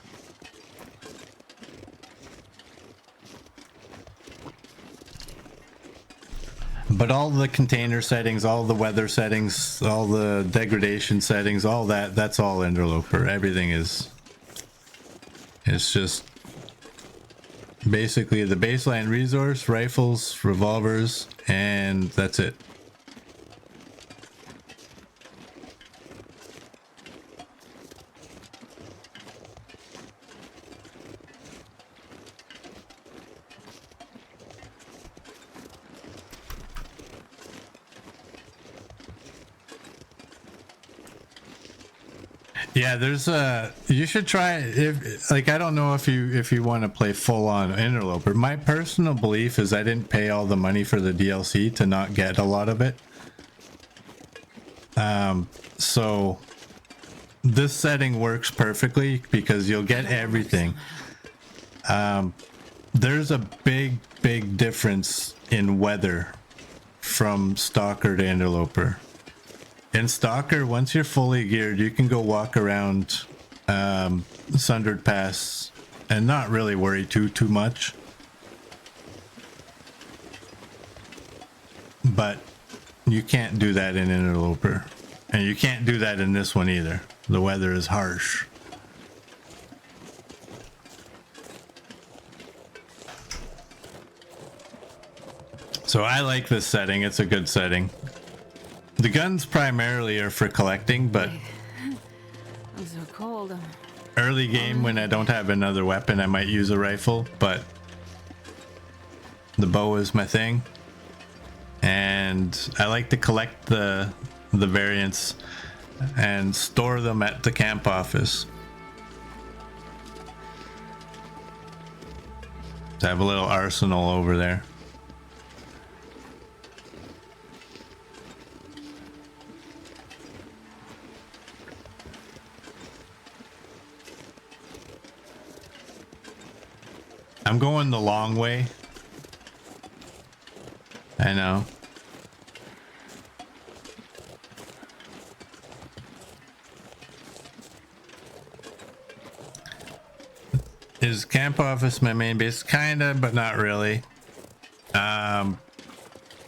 But all the container settings, all the weather settings, all the degradation settings, all that's all Interloper. Everything is... It's just basically the baseline resource, rifles, revolvers, and that's it. Yeah, there's you should try it. If, like, I don't know if you want to play full on Interloper. My personal belief is I didn't pay all the money for the DLC to not get a lot of it. So this setting works perfectly because you'll get everything. There's a big difference in weather from Stalker to Interloper. In Stalker, once you're fully geared, you can go walk around Sundered Pass and not really worry too much. But you can't do that in Interloper. And you can't do that in this one either. The weather is harsh. So I like this setting. It's a good setting. The guns primarily are for collecting, but I'm so cold. early game when I don't have another weapon, I might use a rifle, but The bow is my thing. And I like to collect the variants and store them at the camp office. To have a little arsenal over there. I'm going the long way. I know. Is camp office my main base? Kinda, but not really. I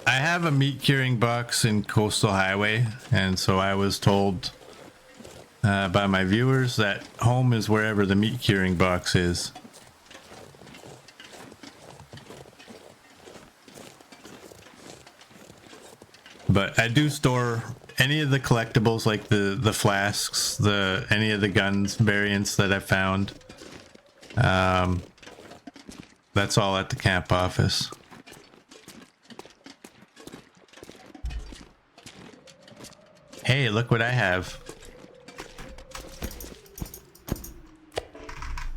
have a meat curing box in Coastal Highway, and so I was told by my viewers that home is wherever the meat curing box is. But I do store any of the collectibles, like the flasks, any of the guns variants that I found. That's all at the camp office. Hey, look what I have.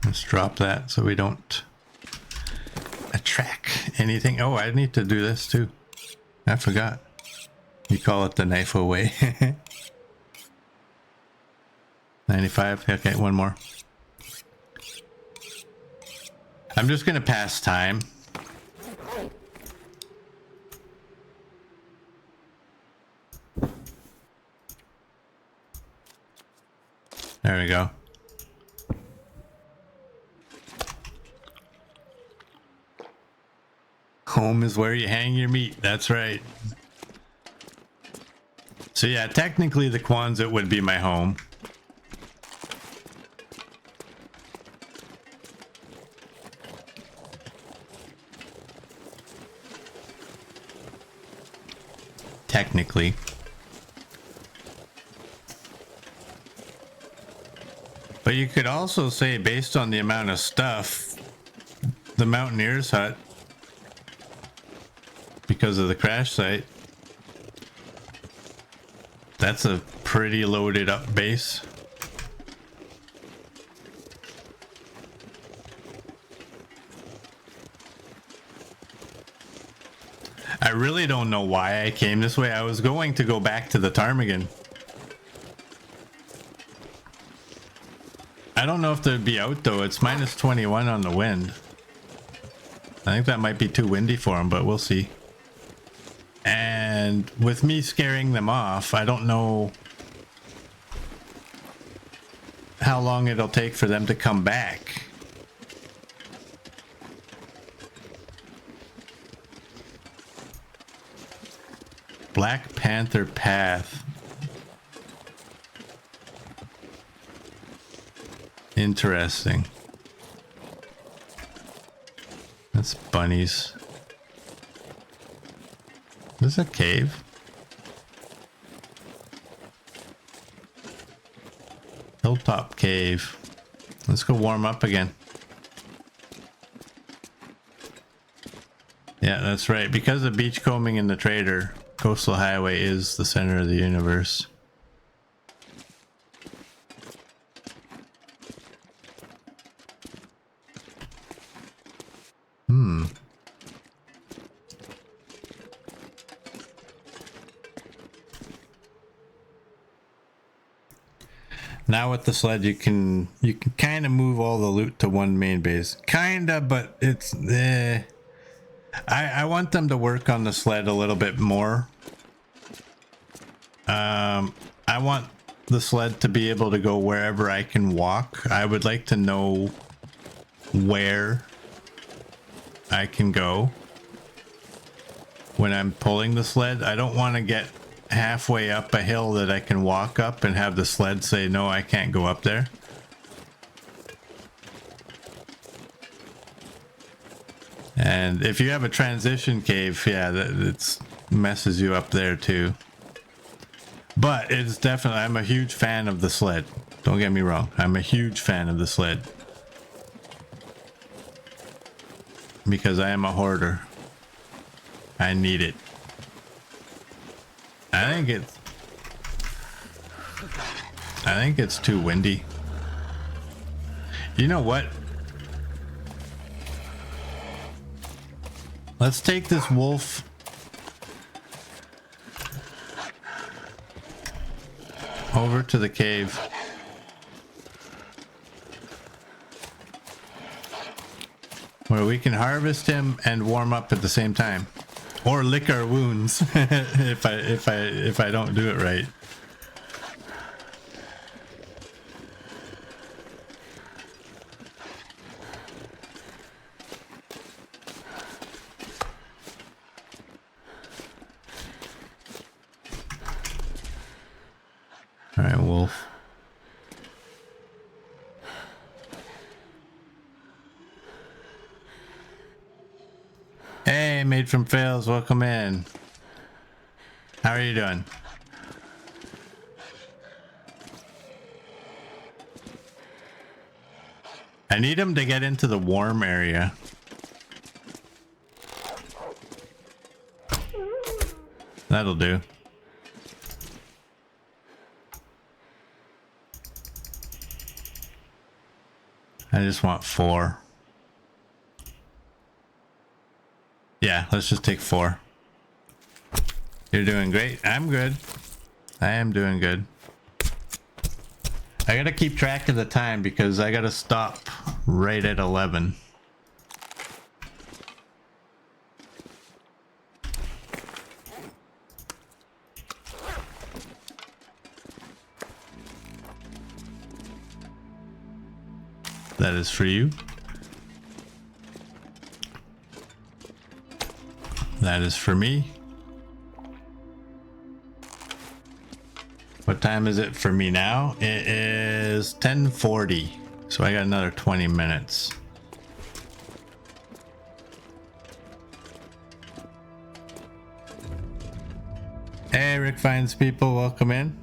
Let's drop that so we don't attract anything. Oh, I need to do this too. I forgot. You call it the knife away. 95. Okay, one more. I'm just gonna pass time. There we go. Home is where you hang your meat. That's right. So yeah, technically the Quonset would be my home. Technically. But you could also say, based on the amount of stuff, the Mountaineer's hut, because of the crash site, that's a pretty loaded up base. I really don't know why I came this way. I was going to go back to the Ptarmigan. I don't know if they'd be out though. It's minus 21 on the wind. I think that might be too windy for them, but we'll see. And with me scaring them off, I don't know how long it'll take for them to come back. Black Panther Path. Interesting. That's bunnies. Is this a cave? Hilltop cave. Let's go warm up again. Yeah, that's right. Because of beachcombing and the trader, Coastal Highway is the center of the universe. Now with the sled, you can kind of move all the loot to one main base. Kinda, but it's I want them to work on the sled a little bit more. I want the sled to be able to go wherever I can walk. I would like to know where I can go when I'm pulling the sled. I don't want to get halfway up a hill that I can walk up and have the sled say, no, I can't go up there. And if you have a transition cave, yeah, that messes you up there too. But it's definitely, I'm a huge fan of the sled. Don't get me wrong. I'm a huge fan of the sled. Because I am a hoarder. I need it. I think it's too windy. You know what? Let's take this wolf over to the cave. Where we can harvest him and warm up at the same time. Or lick our wounds if I don't do it right. All right, wolf. Hey, Made from Fails, welcome in. How are you doing? I need him to get into the warm area. That'll do. I just want 4. Yeah, let's just take 4. You're doing great. I'm good. I am doing good. I gotta keep track of the time because I gotta stop right at 11. That is for you. That is for me. What time is it for me now? It is 10:40. So I got another 20 minutes. Hey, Rick Finds People, welcome in.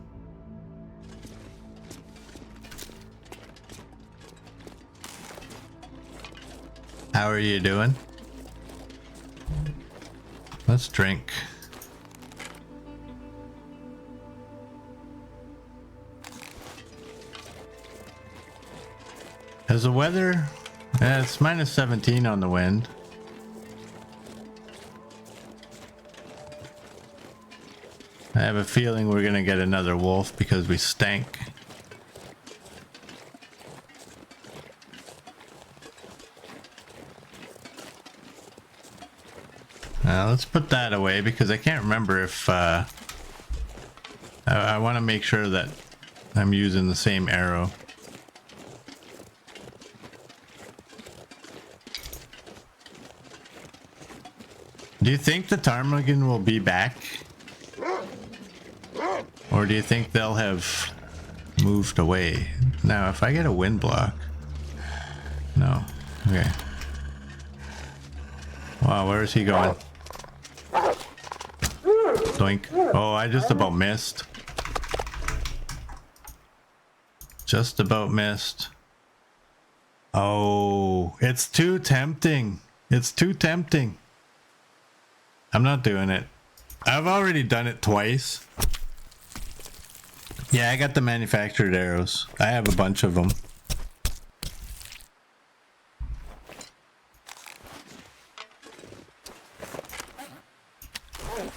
How are you doing? Let's drink. Has the weather? It's minus 17 on the wind. I have a feeling we're gonna get another wolf because we stank. Let's put that away because I can't remember if I want to make sure that I'm using the same arrow. Do you think the Ptarmigan will be back? Or do you think they'll have moved away? Now, if I get a wind block... No. Okay. Wow, where is he going? Doink. Oh, I just about missed. Just about missed. Oh, it's too tempting. It's too tempting. I'm not doing it. I've already done it twice. Yeah, I got the manufactured arrows. I have a bunch of them.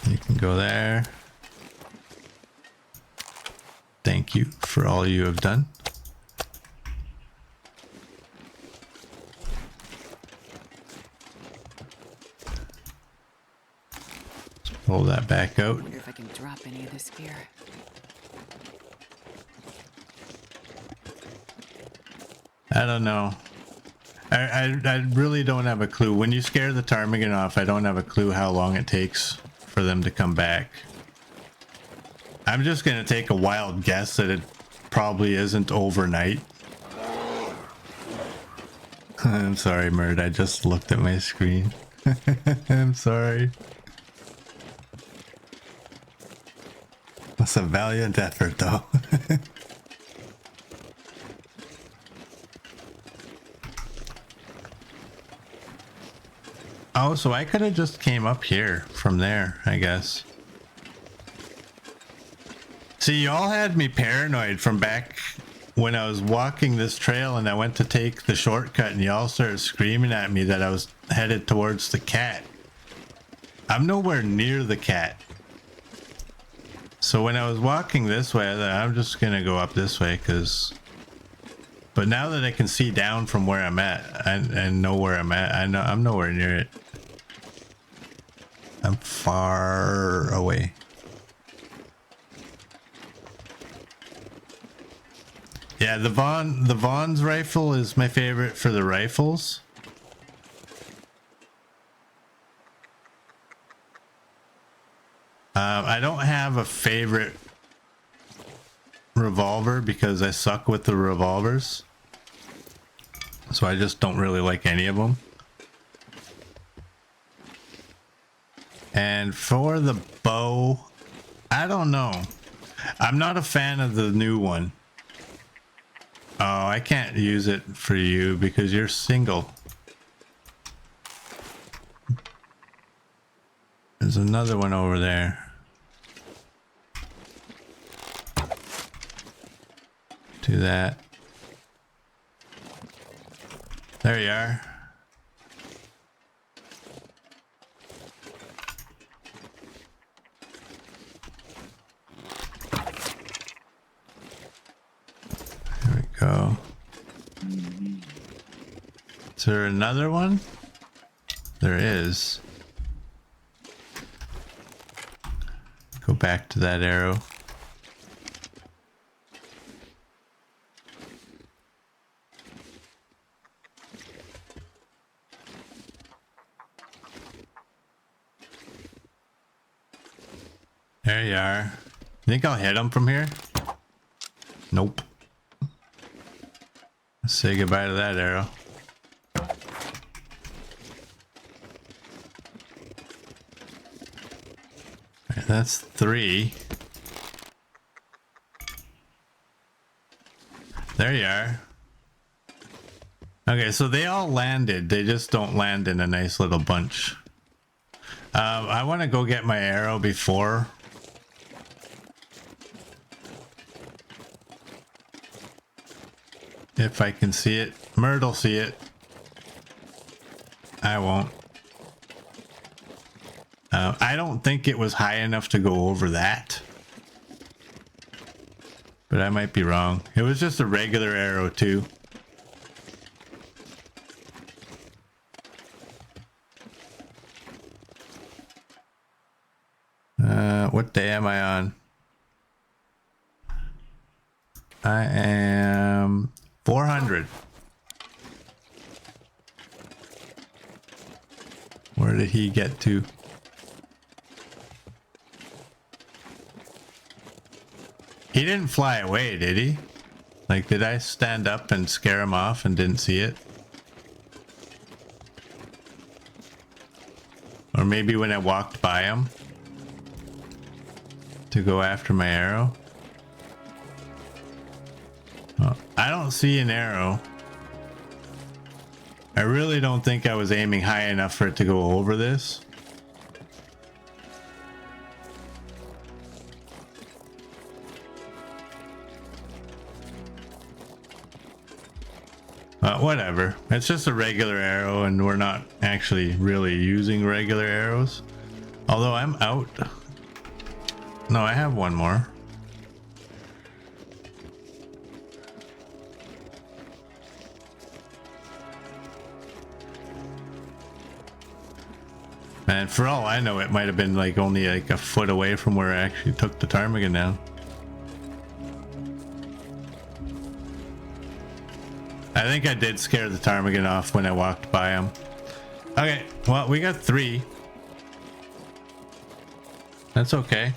You can go there. Thank you for all you have done. Let's pull that back out. I wonder if I can drop any of this gear. I don't know. I really don't have a clue. When you scare the ptarmigan off, I don't have a clue how long it takes for them to come back. I'm just going to take a wild guess that it probably isn't overnight. I'm sorry, Murd. I just looked at my screen. I'm sorry. That's a valiant effort, though. Oh, so I could have just came up here from there, I guess. See, y'all had me paranoid from back when I was walking this trail and I went to take the shortcut and y'all started screaming at me that I was headed towards the cat. I'm nowhere near the cat. So when I was walking this way, I thought, I'm just gonna go up this way because... But now that I can see down from where I'm at and know where I'm at, I know I'm nowhere near it. I'm far away. Yeah, the Vaughn's rifle is my favorite for the rifles. I don't have a favorite revolver because I suck with the revolvers. So I just don't really like any of them. And for the bow, I don't know. I'm not a fan of the new one. Oh, I can't use it for you because you're single. There's another one over there. Do that. There you are. There we go. Is there another one? There is. Go back to that arrow. There you are. Think I'll hit him from here? Nope. Let's say goodbye to that arrow. Right, that's 3. There you are. Okay, so they all landed. They just don't land in a nice little bunch. I want to go get my arrow before. If I can see it. Myrt'll see it. I won't. I don't think it was high enough to go over that. But I might be wrong. It was just a regular arrow too. What day am I on? I am 400. Where did he get to? He didn't fly away, did he? Like, did I stand up and scare him off and didn't see it? Or maybe when I walked by him to go after my arrow? Oh, I don't see an arrow. I really don't think I was aiming high enough for it to go over this. Whatever. It's just a regular arrow and we're not actually really using regular arrows. Although I'm out. No, I have one more. And for all I know, it might have been like only like a foot away from where I actually took the ptarmigan down. I think I did scare the ptarmigan off when I walked by him. Okay, well, we got 3. That's okay.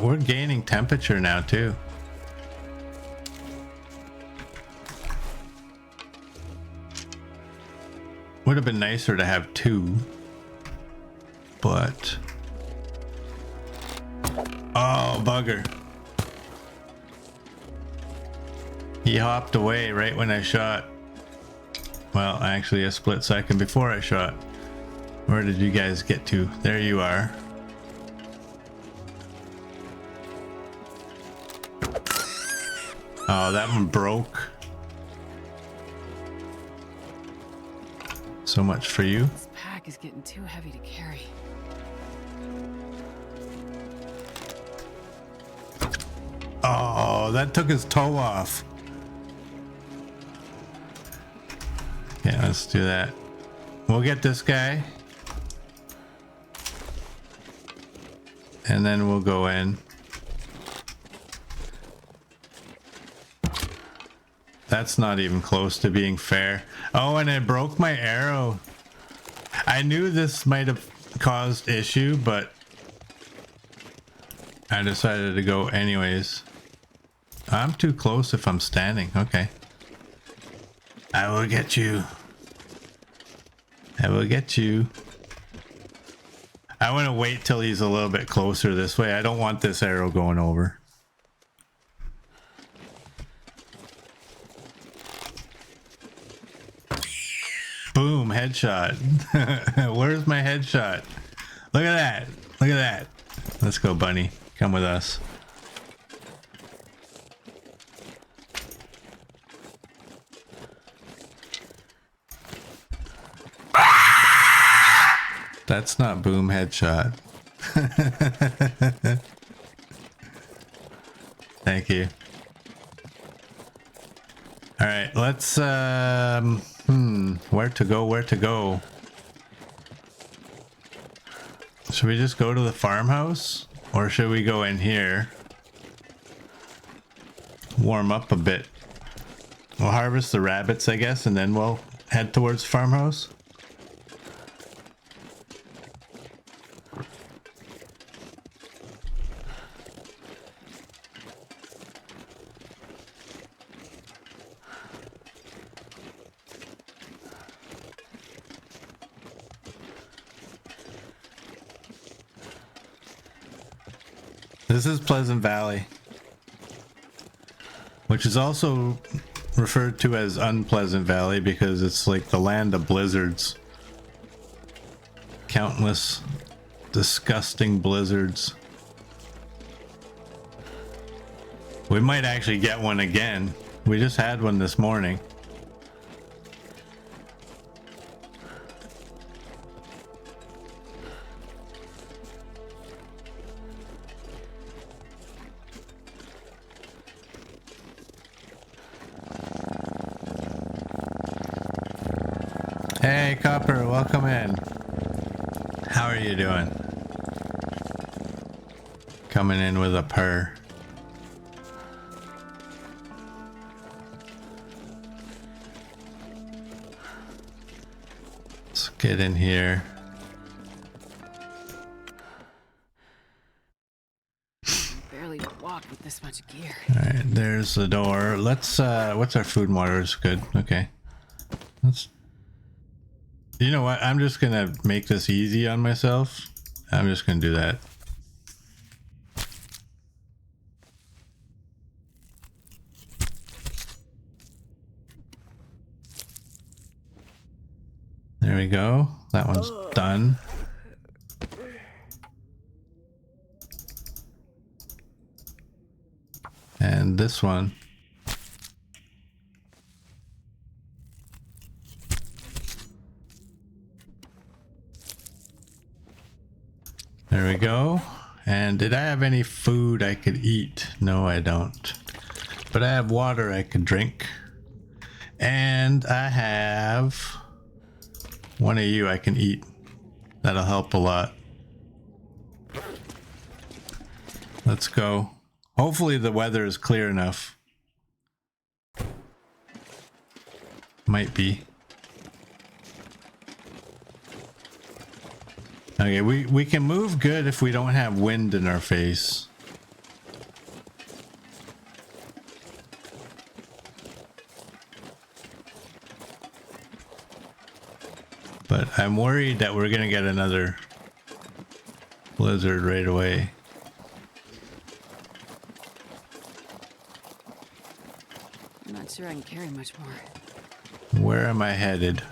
We're gaining temperature now too. Would have been nicer to have 2, but Oh, bugger. He hopped away right when I shot. Well, actually a split second before I shot. Where did you guys get to? There you are. Oh, that one broke. So much for you. This pack is getting too heavy to carry. Oh, that took his toe off. Yeah, let's do that. We'll get this guy. And then we'll go in. That's not even close to being fair. Oh, and it broke my arrow. I knew this might have caused issue, but I decided to go anyways. I'm too close if I'm standing. Okay. I will get you. I will get you. I want to wait till he's a little bit closer this way. I don't want this arrow going over. Boom, headshot. Where's my headshot? Look at that. Look at that. Let's go, bunny. Come with us. That's not boom headshot. Thank you. All right, let's where to go, where to go? Should we just go to the farmhouse or should we go in here? Warm up a bit. We'll harvest the rabbits, I guess, and then we'll head towards the farmhouse. This is Pleasant Valley, which is also referred to as Unpleasant Valley because it's like the land of blizzards. Countless disgusting blizzards. We might actually get one again. We just had one this morning. Hey, Copper, welcome in. How are you doing? Coming in with a purr. Let's get in here. Barely walk with this much gear. All right, there's the door. Let's what's our food and water is good. Okay. Let's. You know what? I'm just gonna make this easy on myself. I'm just gonna do that. There we go. That one's done. And this one. There we go. And did I have any food I could eat? No, I don't. But I have water I could drink. And I have one of you I can eat. That'll help a lot. Let's go. Hopefully the weather is clear enough. Might be. Okay, we can move good if we don't have wind in our face. But I'm worried that we're gonna get another blizzard right away. sure I can carry much more. Where am I headed?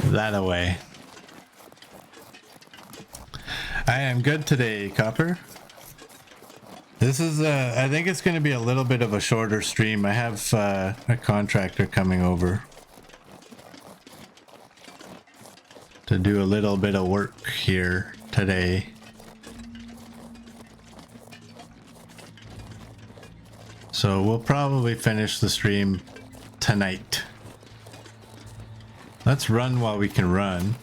That away. I am good today, Copper. This is, I think it's going to be a little bit of a shorter stream. I have a contractor coming over to do a little bit of work here today. So we'll probably finish the stream tonight. Let's run while we can run.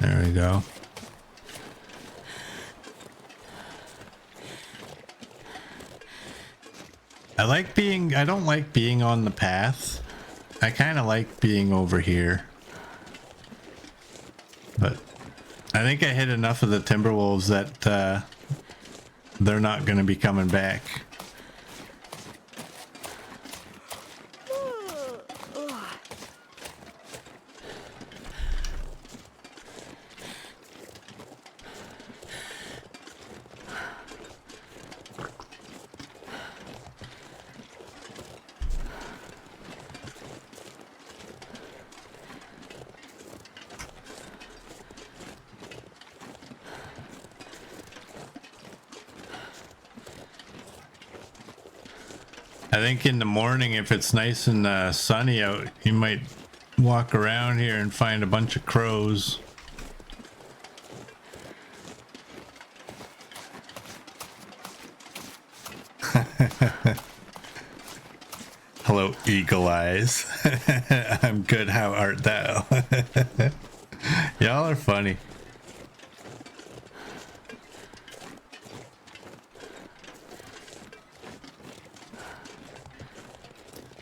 There we go. I don't like being on the path. I kind of like being over here. But I think I hit enough of the Timberwolves that they're not going to be coming back. I think in the morning, if it's nice and sunny out, you might walk around here and find a bunch of crows. Hello, Eagle Eyes. I'm good, how art thou? Y'all are funny.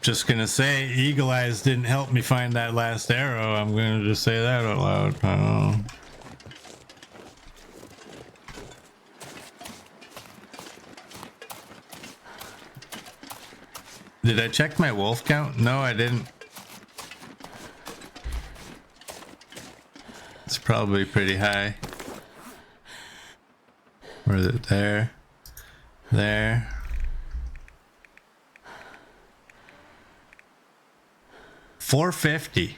Just gonna say, Eagle Eyes didn't help me find that last arrow. I'm gonna just say that out loud. Oh. Did I check my wolf count? No, I didn't. It's probably pretty high. Where is it? There. There. 450.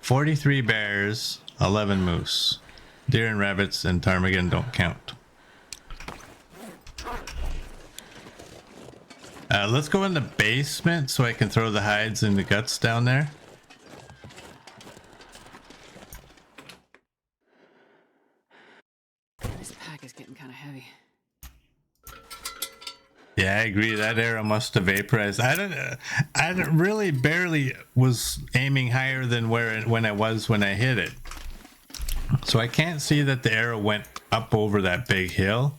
43 bears, 11 moose. Deer and rabbits and ptarmigan don't count. Let's go in the basement so I can throw the hides and the guts down there. This pack is getting kind of heavy. Yeah, I agree. That arrow must have vaporized. I really barely was aiming higher than when I was when I hit it. So I can't see that the arrow went up over that big hill.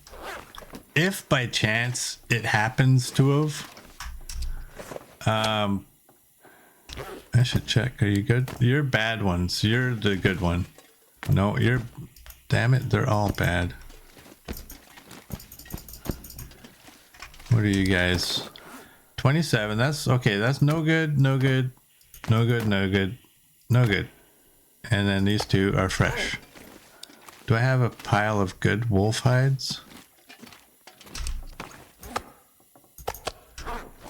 If by chance it happens to have, I should check. Are you good? You're bad ones. You're the good one. No, you're, damn it, they're all bad. What are you guys? 27. That's okay. That's no good, no good, no good, no good, no good. And then these two are fresh. Do I have a pile of good wolf hides?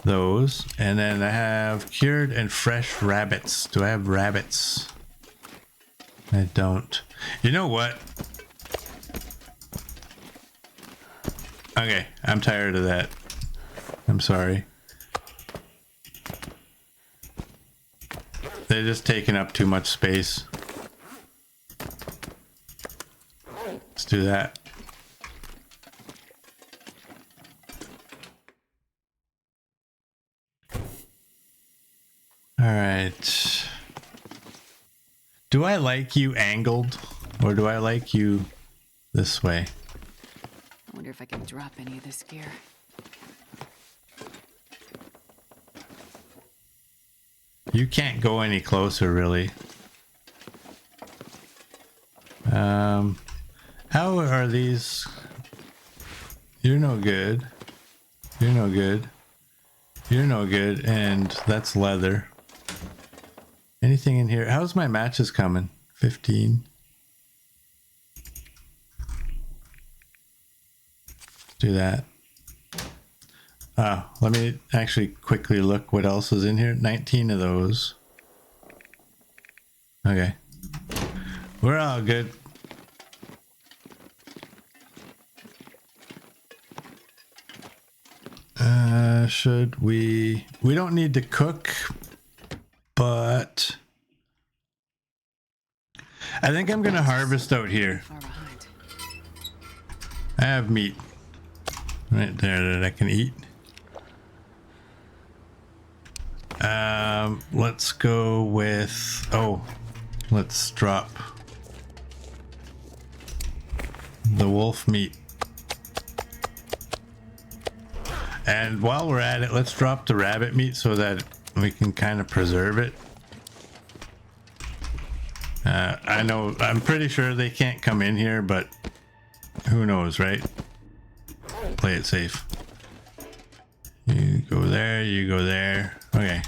Those. And then I have cured and fresh rabbits. Do I have rabbits? I don't. You know what? Okay, I'm tired of that. I'm sorry. They're just taking up too much space. Let's do that. All right. Do I like you angled or do I like you this way? I wonder if I can drop any of this gear. You can't go any closer, really. How are these? You're no good. You're no good. You're no good. And that's leather. Anything in here? How's my matches coming? 15. Do that. Oh, let me actually quickly look what else is in here. 19 of those. Okay. We're all good. Should we don't need to cook, but I think I'm gonna harvest out here. Far behind. I have meat right there that I can eat. Let's go with, oh, let's drop the wolf meat. And while we're at it, let's drop the rabbit meat so that we can kind of preserve it. I know, I'm pretty sure they can't come in here, but who knows, right? Play it safe. You go there, you go there. Okay.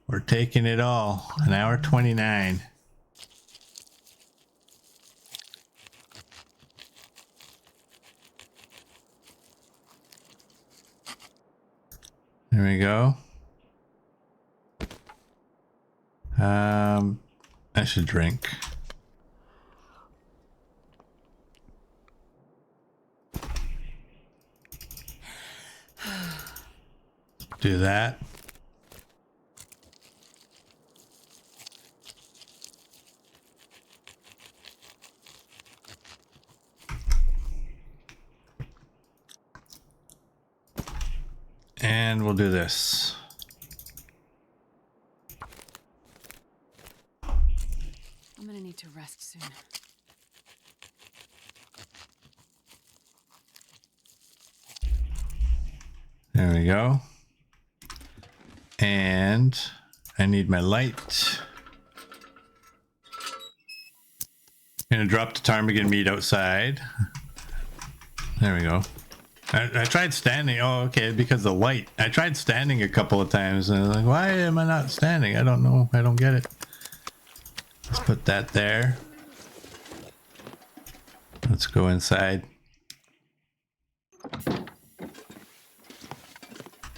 We're taking it all. An hour 29. There we go. I should drink. Do that. And we'll do this. I'm gonna need to rest soon. There we go. And I need my light. Gonna drop the ptarmigan meat outside. There we go. I tried standing. Oh, okay, because the light. I tried standing a couple of times and I was like, why am I not standing? I don't know. I don't get it. Let's put that there. Let's go inside.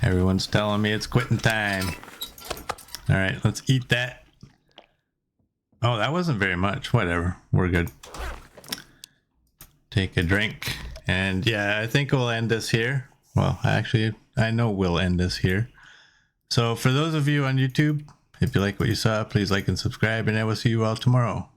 Everyone's telling me it's quitting time. All right, let's eat that. Oh, that wasn't very much. Whatever. We're good. Take a drink. And yeah, I think we'll end this here. Well, actually, I know we'll end this here. So for those of you on YouTube, if you like what you saw, please like and subscribe, and I will see you all tomorrow.